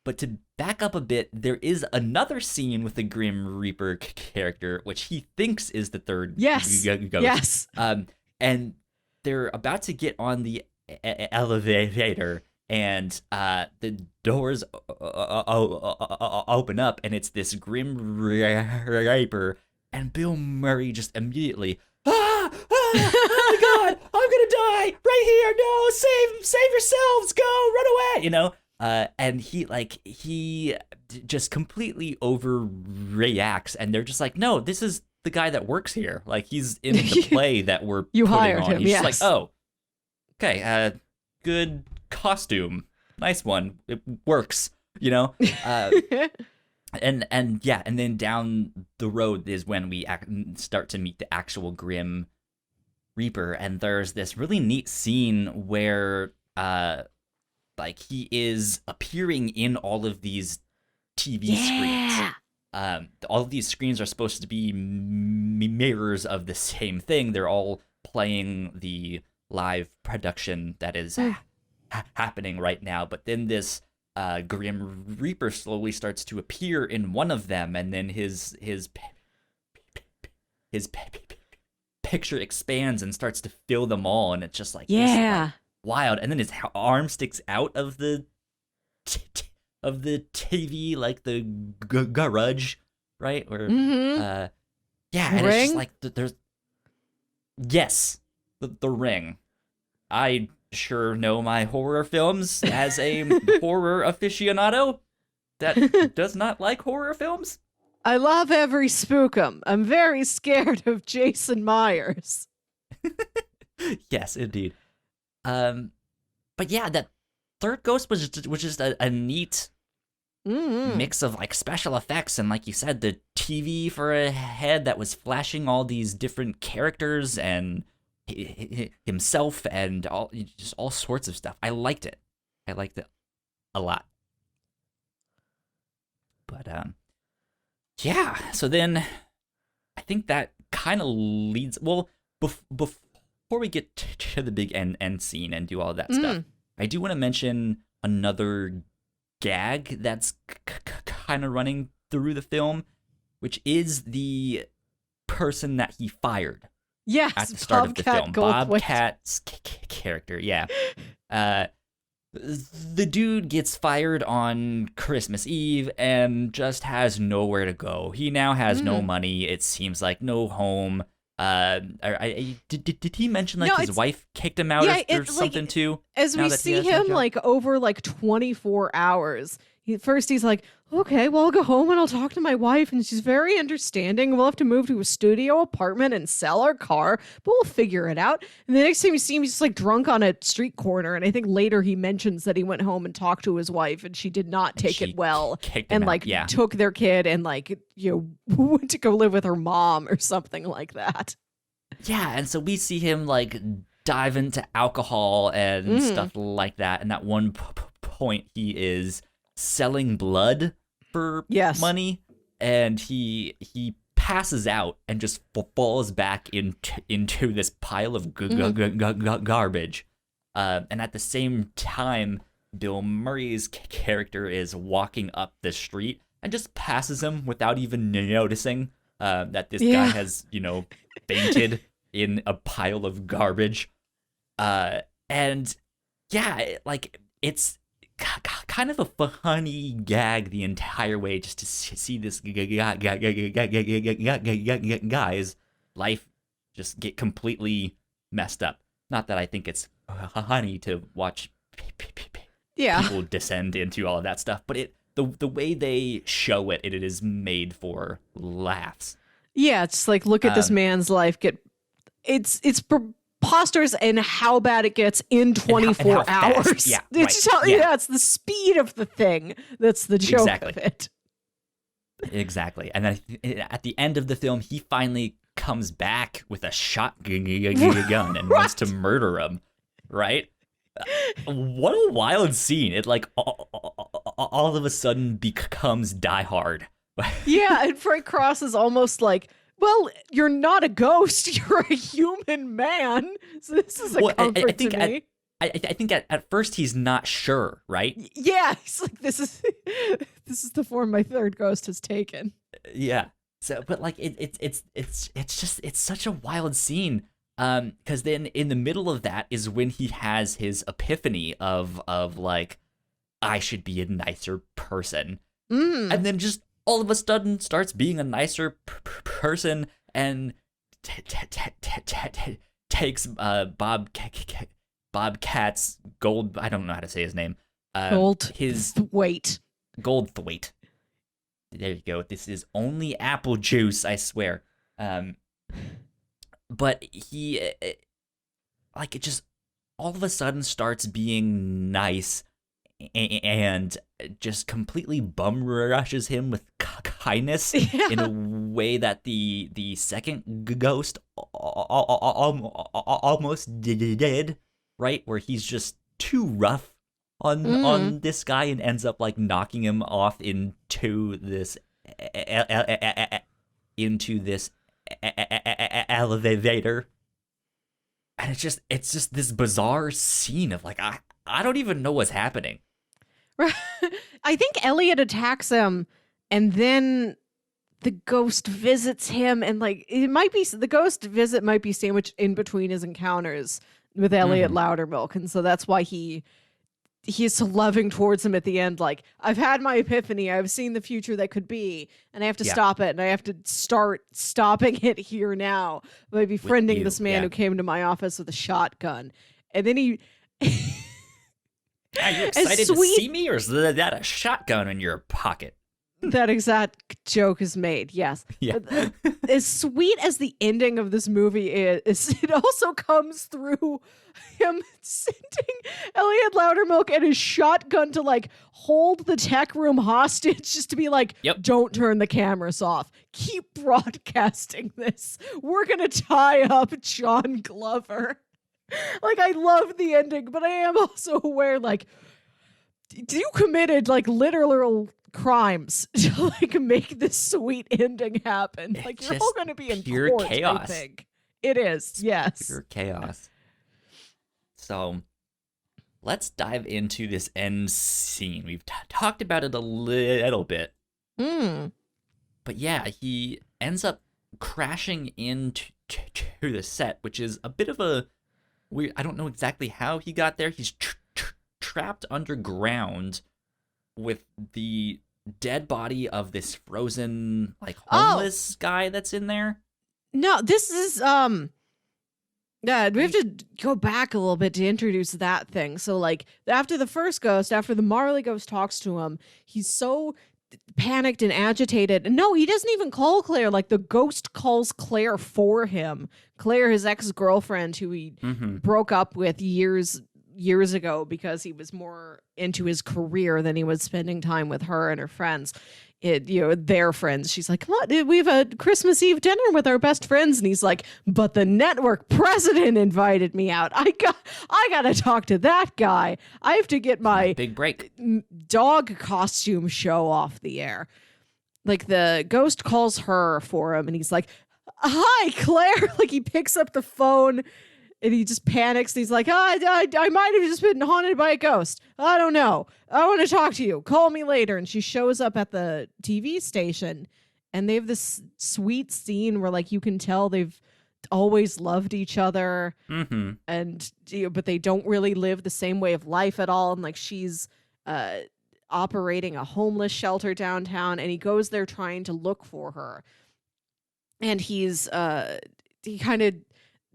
But to back up a bit, there is another scene with the Grim Reaper character, which he thinks is the third Yes. ghost. Yes. And they're about to get on the elevator, and the doors open up, and it's this Grim Reaper, and Bill Murray just immediately, oh my God, I'm gonna die right here! No, save yourselves! Go, run away! And he just completely overreacts, and they're just like, no, this is the guy that works here. Like, he's in the play that we're You putting hired on. him, He's yes. just like, oh, okay, good costume, nice one, it works, and then down the road is when we start to meet the actual Grim Reaper, and there's this really neat scene where he is appearing in all of these TV screens. All of these screens are supposed to be mirrors of the same thing. They're all playing the live production that is happening right now. But then this Grim Reaper slowly starts to appear in one of them, and then his picture expands and starts to fill them all, and it's just like, this is, like, wild. And then his arm sticks out of the TV, like the garage, right? Or and it's just like there's the Ring. I sure know my horror films as a horror aficionado that does not like horror films. I love every spookum. I'm very scared of Jason Myers. Yes, indeed. But yeah, that third ghost was just a neat mix of like special effects, and like you said, the TV for a head that was flashing all these different characters and himself and all sorts of stuff. I liked it a lot. But yeah, so then I think that kind of leads, well, before we get to the big end scene and do all of that stuff, I do want to mention another gag that's kind of running through the film, which is the person that he fired. Yes, at the start of the film. Goldthwait. Bobcat's character, yeah. The dude gets fired on Christmas Eve and just has nowhere to go. He now has no money. It seems like no home. Did he mention like his wife kicked him out or something too? As we see him like over like 24 hours. He's like, okay, well, I'll go home and I'll talk to my wife, and she's very understanding. We'll have to move to a studio apartment and sell our car, but we'll figure it out. And the next time we see him, he's just like drunk on a street corner. And I think later he mentions that he went home and talked to his wife, and she did not take it well, and like took their kid and like, went to go live with her mom or something like that. Yeah, and so we see him like dive into alcohol and stuff like that. And at one point, he is selling blood for money, and he passes out and just falls back into this pile of garbage. And at the same time, Bill Murray's character is walking up the street and just passes him without even noticing that this guy has, fainted in a pile of garbage. And yeah, like it's kind of a funny gag the entire way, just to see this guy's life just get completely messed up. Not that I think it's funny to watch people descend into all of that stuff, but the way they show it is made for laughs. Yeah, it's like, look at this man's life get. It's preposterous and how bad it gets in 24 hours. Yeah, it's the speed of the thing that's the joke of it. Exactly. And then at the end of the film, he finally comes back with a shotgun and wants to murder him, right? What a wild scene. It like all of a sudden becomes Die Hard. Yeah, and Frank Cross is almost like, well, you're not a ghost. You're a human man. So this is a comfort to me. I think at first he's not sure, right? Yeah, he's like, this is this is the form my third ghost has taken. Yeah. So, but like it's such a wild scene. Because then in the middle of that is when he has his epiphany of like, I should be a nicer person, and then just all of a sudden starts being a nicer person and takes Bobcat's gold. I don't know how to say his name. Goldthwait. Goldthwait. There you go. This is only apple juice, I swear. But he, like, it just all of a sudden starts being nice and just completely bum rushes him with kindness in a way that the second ghost almost did, right? Where he's just too rough on this guy and ends up like knocking him off into this elevator. And it's just this bizarre scene of like I don't even know what's happening. I think Elliot attacks him, and then the ghost visits him, and like it might be the ghost visit might be sandwiched in between his encounters with Elliot Loudermilk, and so that's why he is so loving towards him at the end. Like, I've had my epiphany, I've seen the future that could be, and I have to stop it, and I have to start stopping it here now by befriending this man who came to my office with a shotgun, and then he. Are you excited to see me, or is that a shotgun in your pocket? That exact joke is made, yes. Yeah. As sweet as the ending of this movie is, it also comes through him sending Elliot Loudermilk and his shotgun to like hold the tech room hostage, just to be like, don't turn the cameras off. Keep broadcasting this. We're going to tie up John Glover. Like, I love the ending, but I am also aware, like, you committed like literal crimes to like make this sweet ending happen. Like, you're all going to be in pure court, chaos. I think. It is, yes. Pure chaos. So, let's dive into this end scene. We've talked about it a little bit. But yeah, he ends up crashing into the set, which is a bit of a weird. I don't know exactly how he got there. He's trapped underground with the dead body of this frozen, like, homeless guy that's in there. No, this is yeah, we have to go back a little bit to introduce that thing. So like after the first ghost, after the Marley ghost talks to him, he's so panicked and agitated. And no, he doesn't even call Claire. Like, the ghost calls Claire for him. Claire, his ex-girlfriend, who he broke up with years ago because he was more into his career than he was spending time with her and her friends. Their friends. She's like, come on, we have a Christmas Eve dinner with our best friends. And he's like, but the network president invited me out. I gotta talk to that guy. I have to get my big break dog costume show off the air. Like, the ghost calls her for him, and he's like, hi, Claire. Like, he picks up the phone and he just panics. And he's like, I might have just been haunted by a ghost. I don't know. I want to talk to you. Call me later. And she shows up at the TV station, and they have this sweet scene where, like, you can tell they've always loved each other, and but they don't really live the same way of life at all. And like, she's operating a homeless shelter downtown, and he goes there trying to look for her. And he kind of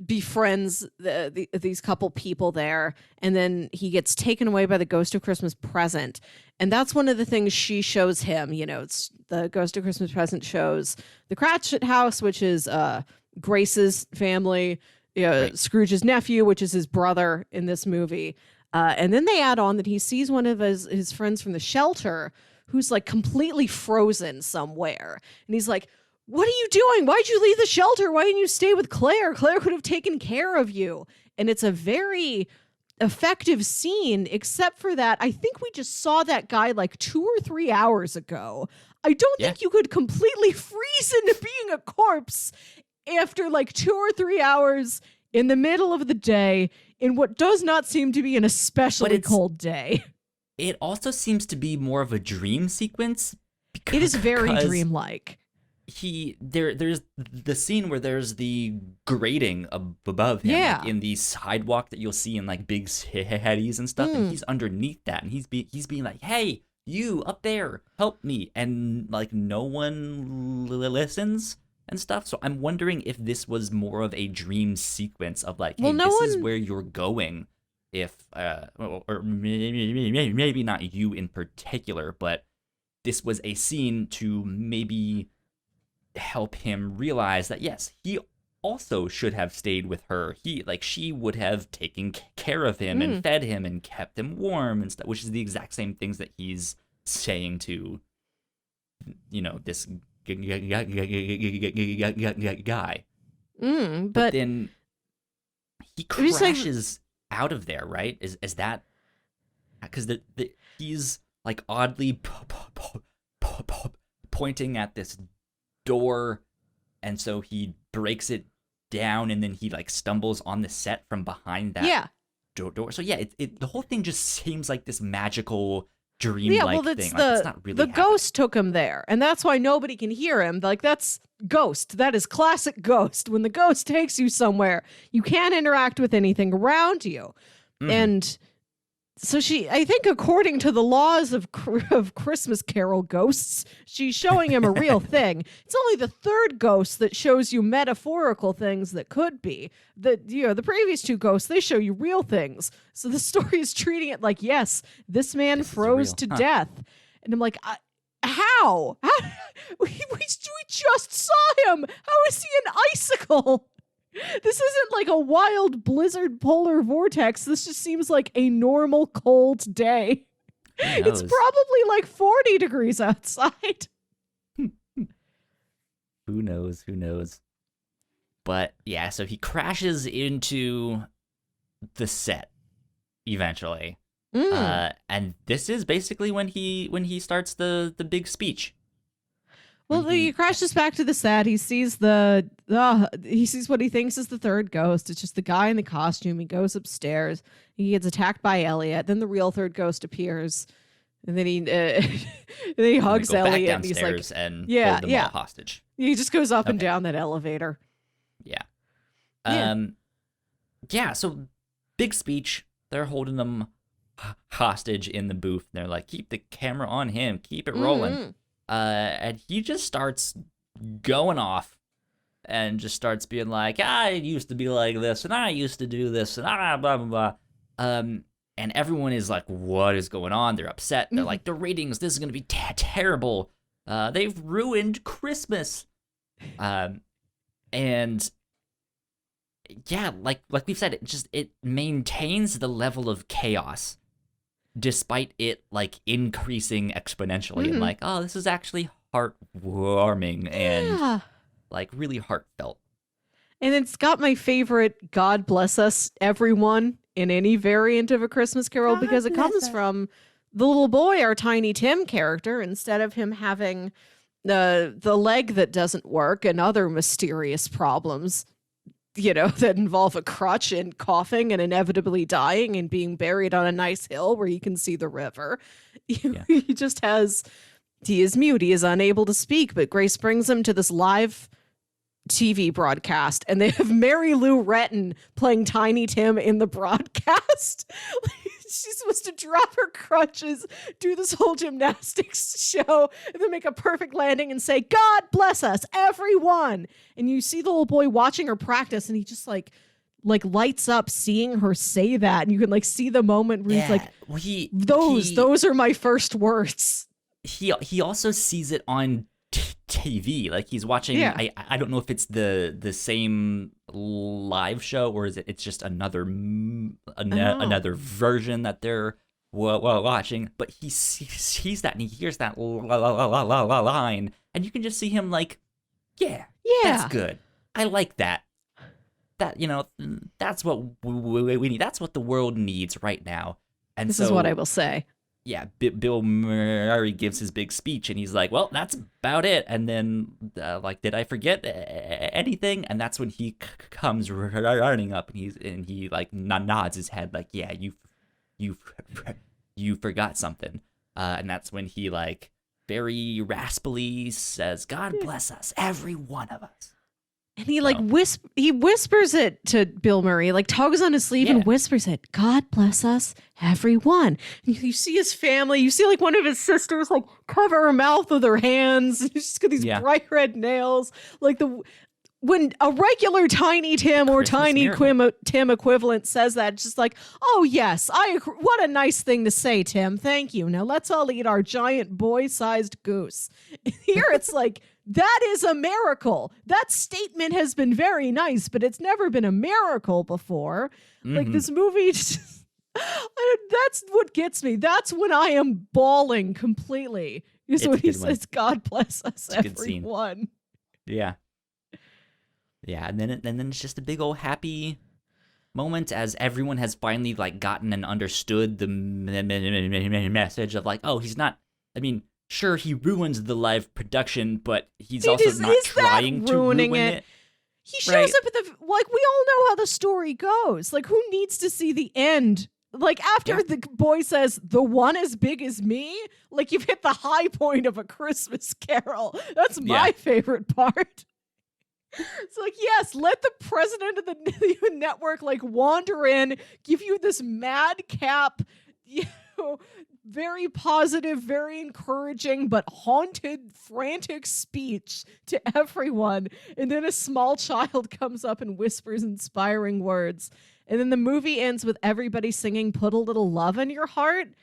befriends these couple people there, and then he gets taken away by the Ghost of Christmas Present. And that's one of the things she shows him. It's the Ghost of Christmas Present shows the Cratchit house, which is Grace's family, right. Scrooge's nephew, which is his brother in this movie. And then they add on that he sees one of his friends from the shelter who's like completely frozen somewhere. And he's like, what are you doing? Why'd you leave the shelter? Why didn't you stay with Claire? Claire could have taken care of you. And it's a very effective scene, except for that I think we just saw that guy like 2 or 3 hours ago. I don't think you could completely freeze into being a corpse after like 2 or 3 hours in the middle of the day in what does not seem to be an especially cold day. It also seems to be more of a dream sequence. It is very dreamlike. There's the scene where there's the grating above him, like in the sidewalk that you'll see in like big cities and stuff, and he's underneath that, and he's being like, "Hey, you up there, help me," and like no one listens and stuff. So I'm wondering if this was more of a dream sequence of like, "Hey, is where you're going." If or maybe not you in particular, but this was a scene to maybe help him realize that yes, he also should have stayed with her. She would have taken care of him and fed him and kept him warm and stuff, which is the exact same things that he's saying to, this guy. But then he crashes out of there, right? Is that because he's like oddly pointing at this door, and so he breaks it down, and then he like stumbles on the set from behind that door. So the whole thing just seems like this magical dream-like thing. It's not really happening. Ghost took him there, and that's why nobody can hear him. Like, that's Ghost. That is classic Ghost. When the ghost takes you somewhere, you can't interact with anything around you. And so I think according to the laws of Christmas Carol ghosts, she's showing him a real thing. It's only the third ghost that shows you metaphorical things that could be. The previous two ghosts, they show you real things. So the story is treating it like, yes, this man froze to death. And I'm like, how? We just saw him. How is he an icicle? This isn't like a wild blizzard polar vortex. This just seems like a normal cold day. It's probably like 40 degrees outside. Who knows? But yeah, so he crashes into the set eventually. And this is basically when he starts the big speech. Well, he crashes back to the set. He sees he sees what he thinks is the third ghost. It's just the guy in the costume. He goes upstairs. He gets attacked by Elliot. Then the real third ghost appears, and then he hugs Elliot. And he's like, and hold them all hostage. He just goes up and down that elevator. Yeah. So big speech. They're holding them hostage in the booth. They're like, keep the camera on him. Keep it rolling. And he just starts going off and just starts being like, I used to be like this, and I used to do this, and blah, blah, blah. And everyone is like, what is going on? They're upset. They're like, the ratings, this is going to be terrible. They've ruined Christmas. And yeah, like we've said, it maintains the level of chaos despite it like increasing exponentially and like, oh, this is actually heartwarming and like really heartfelt. And it's got my favorite God bless us everyone in any variant of A Christmas Carol, because it comes from the little boy, our Tiny Tim character. Instead of him having the leg that doesn't work and other mysterious problems, that involve a crutch and coughing and inevitably dying and being buried on a nice hill where you can see the river. He is mute. He is unable to speak, but Grace brings him to this live TV broadcast, and they have Mary Lou Retton playing Tiny Tim in the broadcast. She's supposed to drop her crutches, do this whole gymnastics show, and then make a perfect landing and say, God bless us, everyone. And you see the little boy watching her practice, and he just like lights up seeing her say that. And you can like see the moment where he's like, those are my first words. He also sees it on TV, like he's watching. I don't know if it's the same live show or is it's just another version that they're watching, but he sees that and he hears that line, and you can just see him like, yeah, that's good. I like that. That's what we need. That's what the world needs right now. And this is what I will say. yeah, Bill Murray gives his big speech, and he's like, "Well, that's about it." And then, like, did I forget anything? And that's when he comes running up, and he like nods his head, like, "Yeah, you you forgot something." And that's when he like very raspily says, "God bless us, every one of us." And he like whispers it to Bill Murray, like tugs on his sleeve and whispers it. God bless us, everyone. And you see his family. You see like one of his sisters like cover her mouth with her hands. She's got these bright red nails. Like when a regular Tiny Tim or Tiny Tim equivalent says that, it's just like, oh yes, I agree. What a nice thing to say, Tim. Thank you. Now let's all eat our giant boy-sized goose. Here it's like, that is a miracle. That statement has been very nice, but it's never been a miracle before. Like this movie, that's what gets me. That's when I am bawling completely. Is when he says, "God bless us, everyone." Yeah, yeah, and then it's just a big old happy moment as everyone has finally like gotten and understood the message of like, oh, he's not. I mean. Sure, he ruins the live production, but he's also not trying to ruin it. He shows up at we all know how the story goes. Like, who needs to see the end? Like, after the boy says, "The one as big as me," like, you've hit the high point of A Christmas Carol. That's my favorite part. It's like, yes, let the president of the network, like, wander in, give you this madcap, very positive, very encouraging, but haunted, frantic speech to everyone. And then a small child comes up and whispers inspiring words. And then the movie ends with everybody singing "Put a Little Love in Your Heart."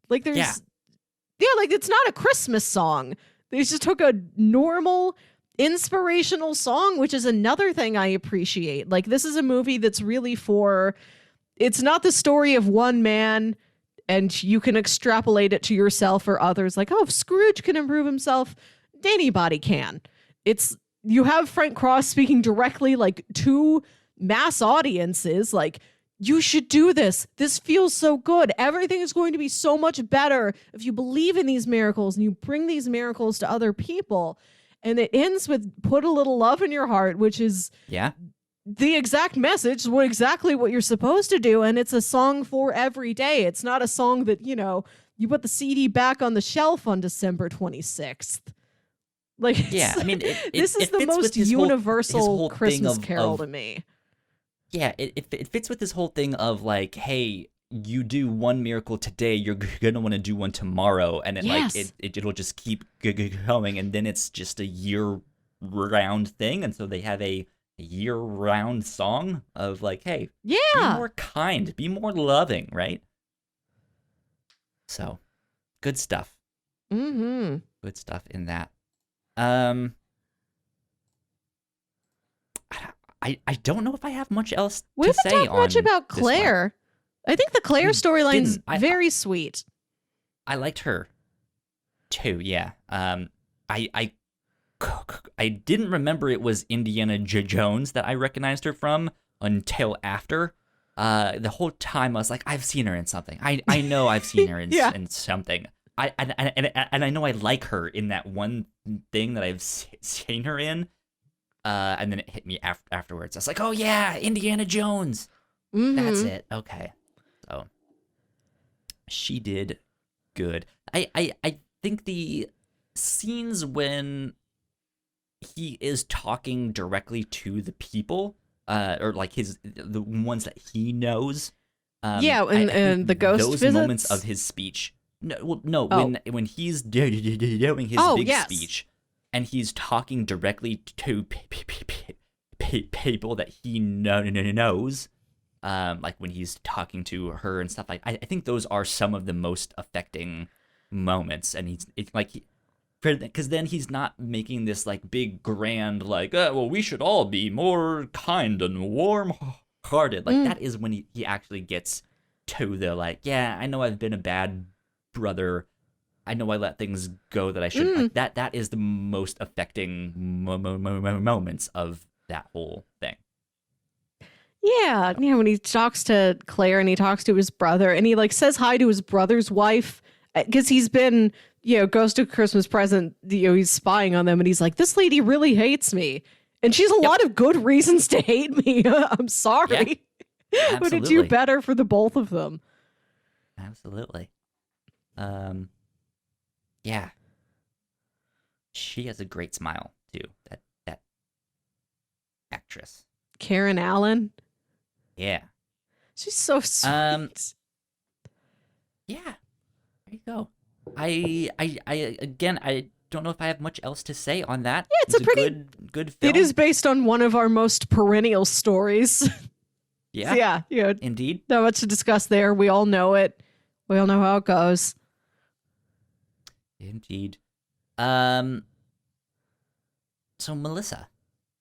Like like it's not a Christmas song. They just took a normal, inspirational song, which is another thing I appreciate. Like, this is a movie that's really it's not the story of one man and you can extrapolate it to yourself or others. Like, oh, if Scrooge can improve himself, anybody can. You have Frank Cross speaking directly like to mass audiences, like, you should do this. This feels so good. Everything is going to be so much better if you believe in these miracles and you bring these miracles to other people. And it ends with "Put a Little Love in Your Heart," which is the exact message, exactly what you're supposed to do. And it's a song for every day. It's not a song that, you put the CD back on the shelf on December 26th. Like, I mean, this is the most universal Christmas Carol to me. Yeah, it fits with this whole thing of like, hey, you do one miracle today, you're gonna want to do one tomorrow, and it'll just keep going, and then it's just a year-round thing, and so they have a year-round song of like, hey, be more kind, be more loving, right? So, good stuff. Mm-hmm. Good stuff in that. I don't know if I have much else to say on. We haven't talked much about Claire. I think the Claire storyline's very sweet. I liked her too. Yeah. I didn't remember it was Indiana Jones that I recognized her from until after. The whole time I was like, I've seen her in something. I know I've seen her in something. And I know I like her in that one thing that I've seen her in. And then it hit me afterwards. I was like, oh yeah, Indiana Jones. Mm-hmm. That's it. Okay. So she did good. I think the scenes when he is talking directly to the people, or like the ones that he knows. And the ghost those visits? Moments of his speech. When he's doing his big speech, and he's talking directly to people that he knows, like when he's talking to her and stuff. I think those are some of the most affecting moments, and because then he's not making this like big grand like, well, we should all be more kind and warm-hearted. Like that is when he actually gets to the like, yeah, I know I've been a bad brother. I know I let things go that I shouldn't. Like, that is the most affecting moments of that whole thing. Yeah, when he talks to Claire and he talks to his brother and he like says hi to his brother's wife because he's been, Ghost of Christmas Present, he's spying on them and he's like, this lady really hates me. And she's a lot of good reasons to hate me. I'm sorry. Yeah, Would it do better for the both of them? Absolutely. Yeah. She has a great smile too. That actress. Karen Allen. Yeah. She's so sweet. Yeah. There you go. I again, I don't know if I have much else to say on that. Yeah, it's a pretty good film. It is based on one of our most perennial stories. Yeah. So yeah, indeed. Not much to discuss there. We all know it. We all know how it goes. Indeed. So Melissa,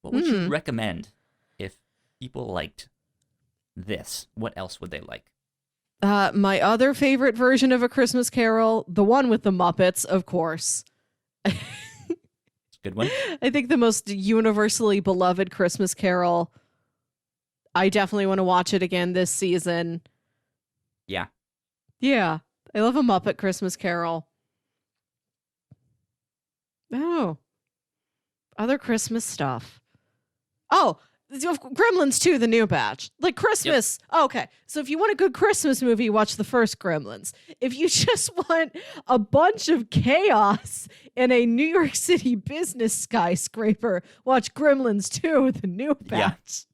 what would you recommend if people liked this? What else would they like? My other favorite version of A Christmas Carol, the one with the Muppets, of course. It's a good one. I think the most universally beloved Christmas Carol. I definitely want to watch it again this season. Yeah. Yeah. I love A Muppet Christmas Carol. Oh. Other Christmas stuff. Oh, Gremlins 2, the new batch. Like Christmas. Yep. Okay. So if you want a good Christmas movie, watch the first Gremlins. If you just want a bunch of chaos in a New York City business skyscraper, watch Gremlins 2, the new batch.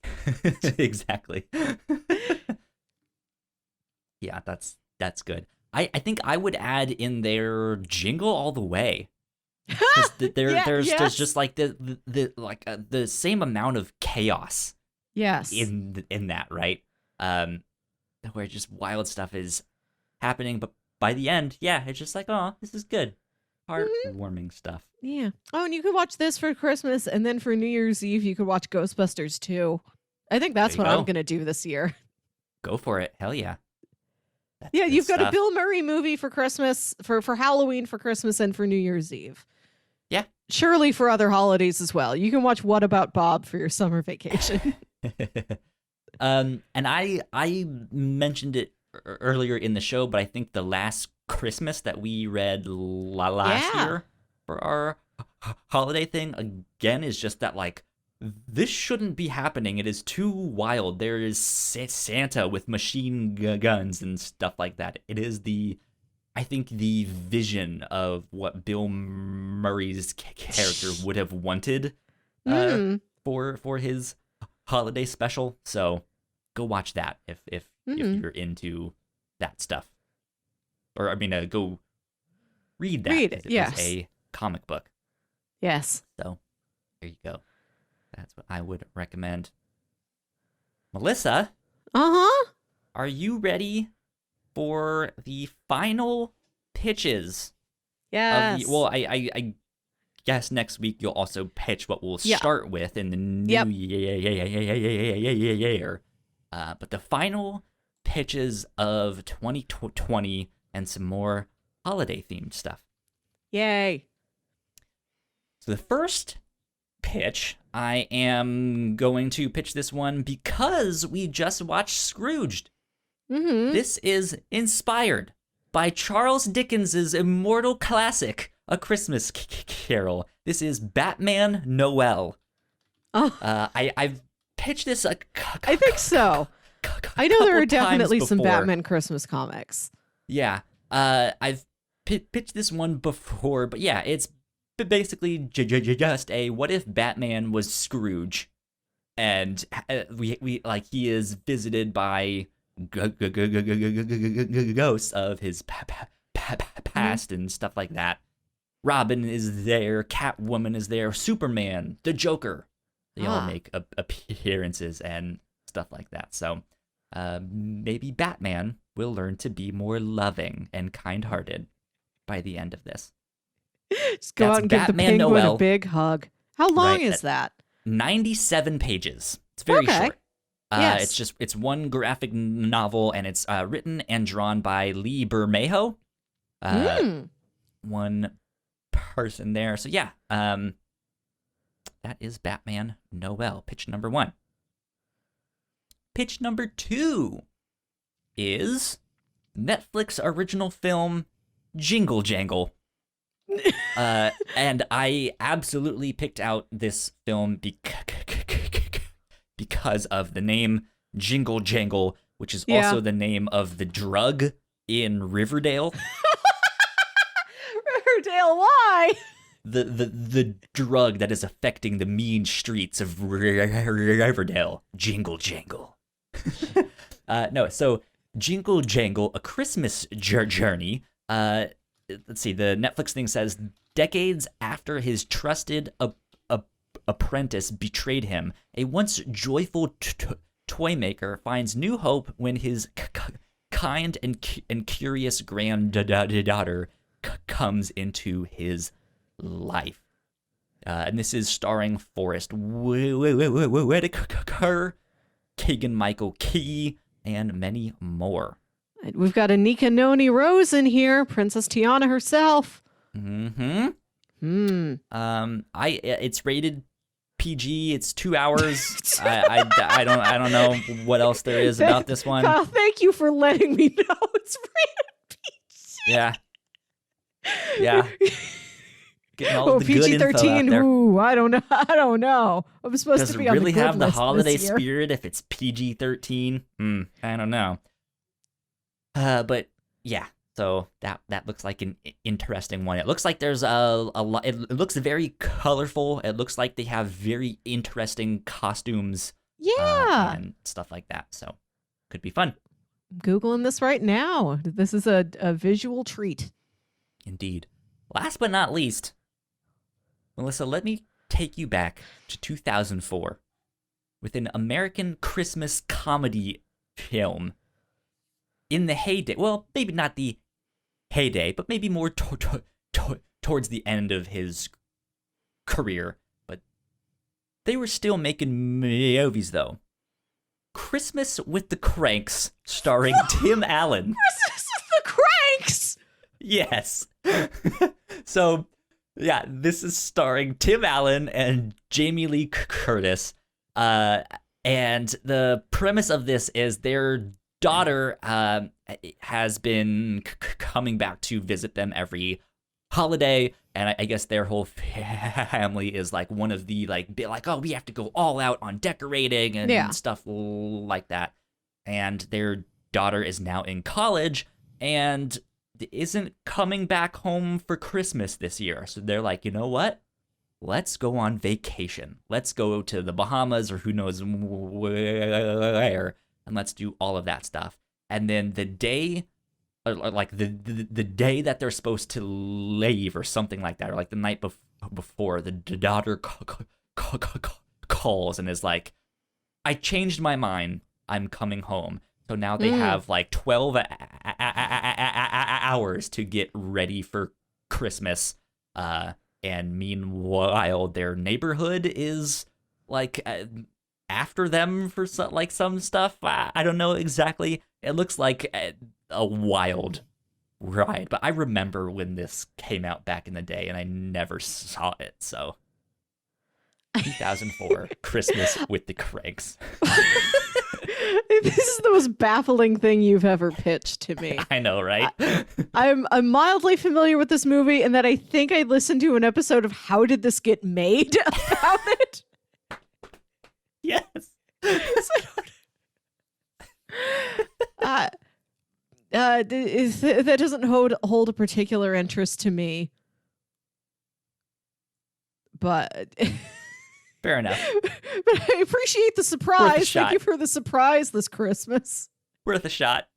Yeah. Exactly. Yeah, that's good. I think I would add in there Jingle All the Way. There's just like the same amount of chaos. Yes. In that, right? Where just wild stuff is happening, but by the end, yeah, it's just like, oh, this is good, heartwarming stuff. Yeah. Oh, and you could watch this for Christmas, and then for New Year's Eve, you could watch Ghostbusters 2. I think that's what I'm gonna do this year. Go for it. Hell yeah. Yeah, you've got a Bill Murray movie for Christmas, for Halloween, for Christmas, and for New Year's Eve. Yeah. Surely for other holidays as well. You can watch What About Bob for your summer vacation. And I mentioned it earlier in the show, but I think the last Christmas that we read last year for our holiday thing, again, is just that, like, this shouldn't be happening. It is too wild. There is Santa with machine guns and stuff like that. It is I think the vision of what Bill Murray's character would have wanted for his holiday special. So go watch that if you're into that stuff. Or I mean, go read that. It is a comic book. Yes. So there you go. That's what I would recommend. Melissa? Uh-huh. Are you ready for the final pitches? Yes. Well, I guess next week you'll also pitch what we'll start with in the new year. But the final pitches of 2020 and some more holiday-themed stuff. Yay. So the first pitch, I am going to pitch this one because we just watched Scrooged. This is inspired by Charles Dickens's immortal classic, A Christmas Carol. This is Batman Noel. I've pitched this I think so. I know there are definitely some Batman Christmas comics. Yeah. I've pitched this one before, but yeah, it's basically just a what if Batman was Scrooge, and we like he is visited by ghosts of his past and stuff like that. Robin is there, Catwoman is there, Superman, the Joker. They all make appearances and stuff like that. So maybe Batman will learn to be more loving and kind-hearted by the end of this. Just go out and give the penguin a big hug. How long is that? 97 pages. It's very short. Yes. It's one graphic novel, and it's written and drawn by Lee Bermejo. One person there. So yeah, that is Batman Noel, pitch number 1. Pitch number 2 is Netflix original film Jingle Jangle. And I absolutely picked out this film because of the name Jingle Jangle, which is also the name of the drug in Riverdale. Riverdale, why? The drug that is affecting the mean streets of Riverdale. Jingle Jangle. No, so Jingle Jangle, A Christmas Journey. Let's see, the Netflix thing says, decades after his trusted apprentice betrayed him, a once joyful toy maker finds new hope when his kind and curious granddaughter comes into his life. And this is starring Forrest Whitaker, Keegan-Michael Key, and many more. We've got Anika Noni Rose in here, Princess Tiana herself. It's rated PG. It's 2 hours. I don't know what else there is about this one. Kyle, thank you for letting me know it's rated PG. Yeah. Getting all the good info out PG-13. there. Ooh, I don't know. I'm supposed to be on the good really have the list holiday this year. spirit if it's PG-13? I don't know. But yeah, so that looks like an interesting one. It looks like there's a lot. It looks very colorful. It looks like they have very interesting costumes. Yeah. And stuff like that. So could be fun. I'm Googling this right now. This is a visual treat. Indeed. Last but not least, Melissa, let me take you back to 2004 with an American Christmas comedy film. In the heyday, well, maybe not the heyday, but maybe more towards the end of his career. But they were still making movies, though. Christmas with the Cranks, starring Tim Allen. Christmas with the Cranks! Yes. So, yeah, this is starring Tim Allen and Jamie Lee Curtis. And the premise of this is their daughter has been coming back to visit them every holiday, and I guess their whole family is like one of the oh, we have to go all out on decorating and stuff like that. And their daughter is now in college and isn't coming back home for Christmas this year. So they're like, you know what? Let's go on vacation. Let's go to the Bahamas or who knows where. And let's do all of that stuff. And then the day, like the day that they're supposed to leave or something like that, or like the night before, the daughter calls and is like, I changed my mind. I'm coming home. So now they have like 12 hours to get ready for Christmas. And meanwhile, their neighborhood is like... after them for some stuff. I don't know exactly. It looks like a wild ride, but I remember when this came out back in the day and I never saw it. So 2004 Christmas with the Cranks. This is the most baffling thing you've ever pitched to me. I know, right? I'm mildly familiar with this movie, and that I think I listened to an episode of How Did This Get Made about it. Yes. That doesn't hold a particular interest to me. But fair enough. But I appreciate the surprise. Thank you for the surprise this Christmas. Worth a shot.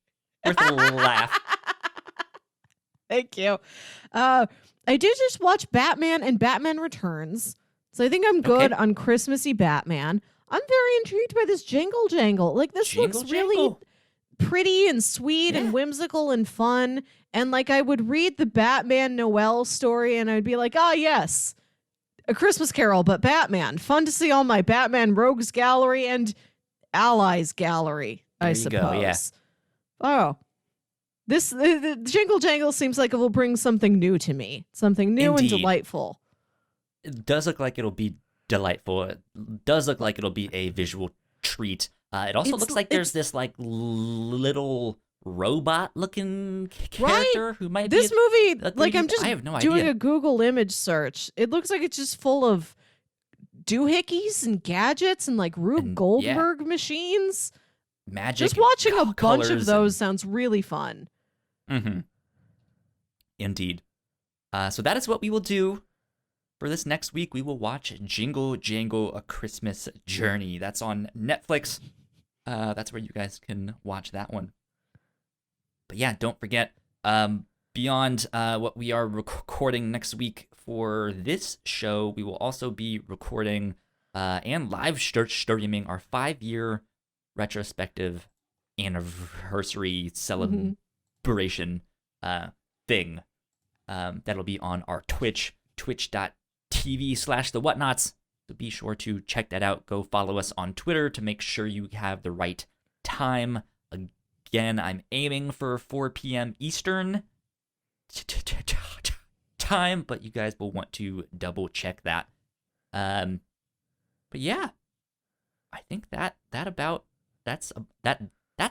Worth a laugh. Thank you. I did just watch Batman and Batman Returns. So I think I'm good on Christmassy Batman. I'm very intrigued by this Jingle Jangle. Like, this looks really pretty and sweet and whimsical and fun. And like, I would read the Batman Noel story and I'd be like, ah, yes, A Christmas Carol, but Batman. Fun to see all my Batman Rogues Gallery and Allies Gallery, I suppose. Go, yeah. Oh, the Jingle Jangle seems like it will bring something new to me. Something new and delightful. It does look like it'll be delightful. It does look like it'll be a visual treat. It also looks like there's this like little robot-looking character who might This be movie, a like, 3D I'm just I have no doing idea. a Google image search. It looks like it's just full of doohickeys and gadgets and like Rube And, Goldberg machines. Magic. Just watching a bunch colors of those sounds really fun. Mm-hmm. Indeed. So that is what we will do for this next week. We will watch Jingle Jangle: A Christmas Journey. That's on Netflix. That's where you guys can watch that one. But yeah, don't forget, beyond what we are recording next week for this show, we will also be recording and live streaming our 5-year retrospective anniversary celebration thing. That'll be on our Twitch, twitch.tv/the Whatnauts. So be sure to check that out. Go follow us on Twitter to make sure you have the right time. Again, I'm aiming for 4 p.m. Eastern time, but you guys will want to double check that. But yeah, I think that's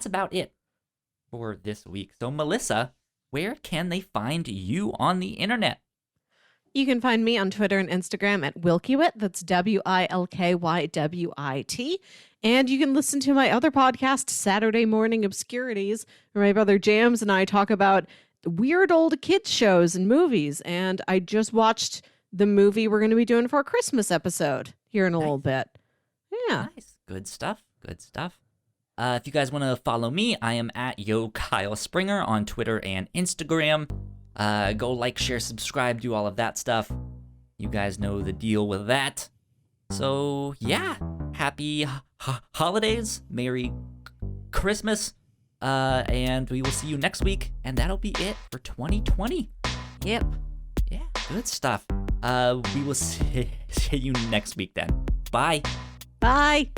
about it for this week. So Melissa, where can they find you on the internet? You can find me on Twitter and Instagram at Wilkywit. That's WILKYWIT. And you can listen to my other podcast, Saturday Morning Obscurities, where my brother James and I talk about weird old kids shows and movies. And I just watched the movie we're going to be doing for our Christmas episode here in a little bit. Yeah. Nice. Good stuff. Good stuff. If you guys want to follow me, I am at @YoKyleSpringer on Twitter and Instagram. Go like, share, subscribe, do all of that stuff. You guys know the deal with that. So, yeah. Happy holidays. Merry Christmas. And we will see you next week. And that'll be it for 2020. Yep. Yeah, good stuff. We will see you next week then. Bye. Bye.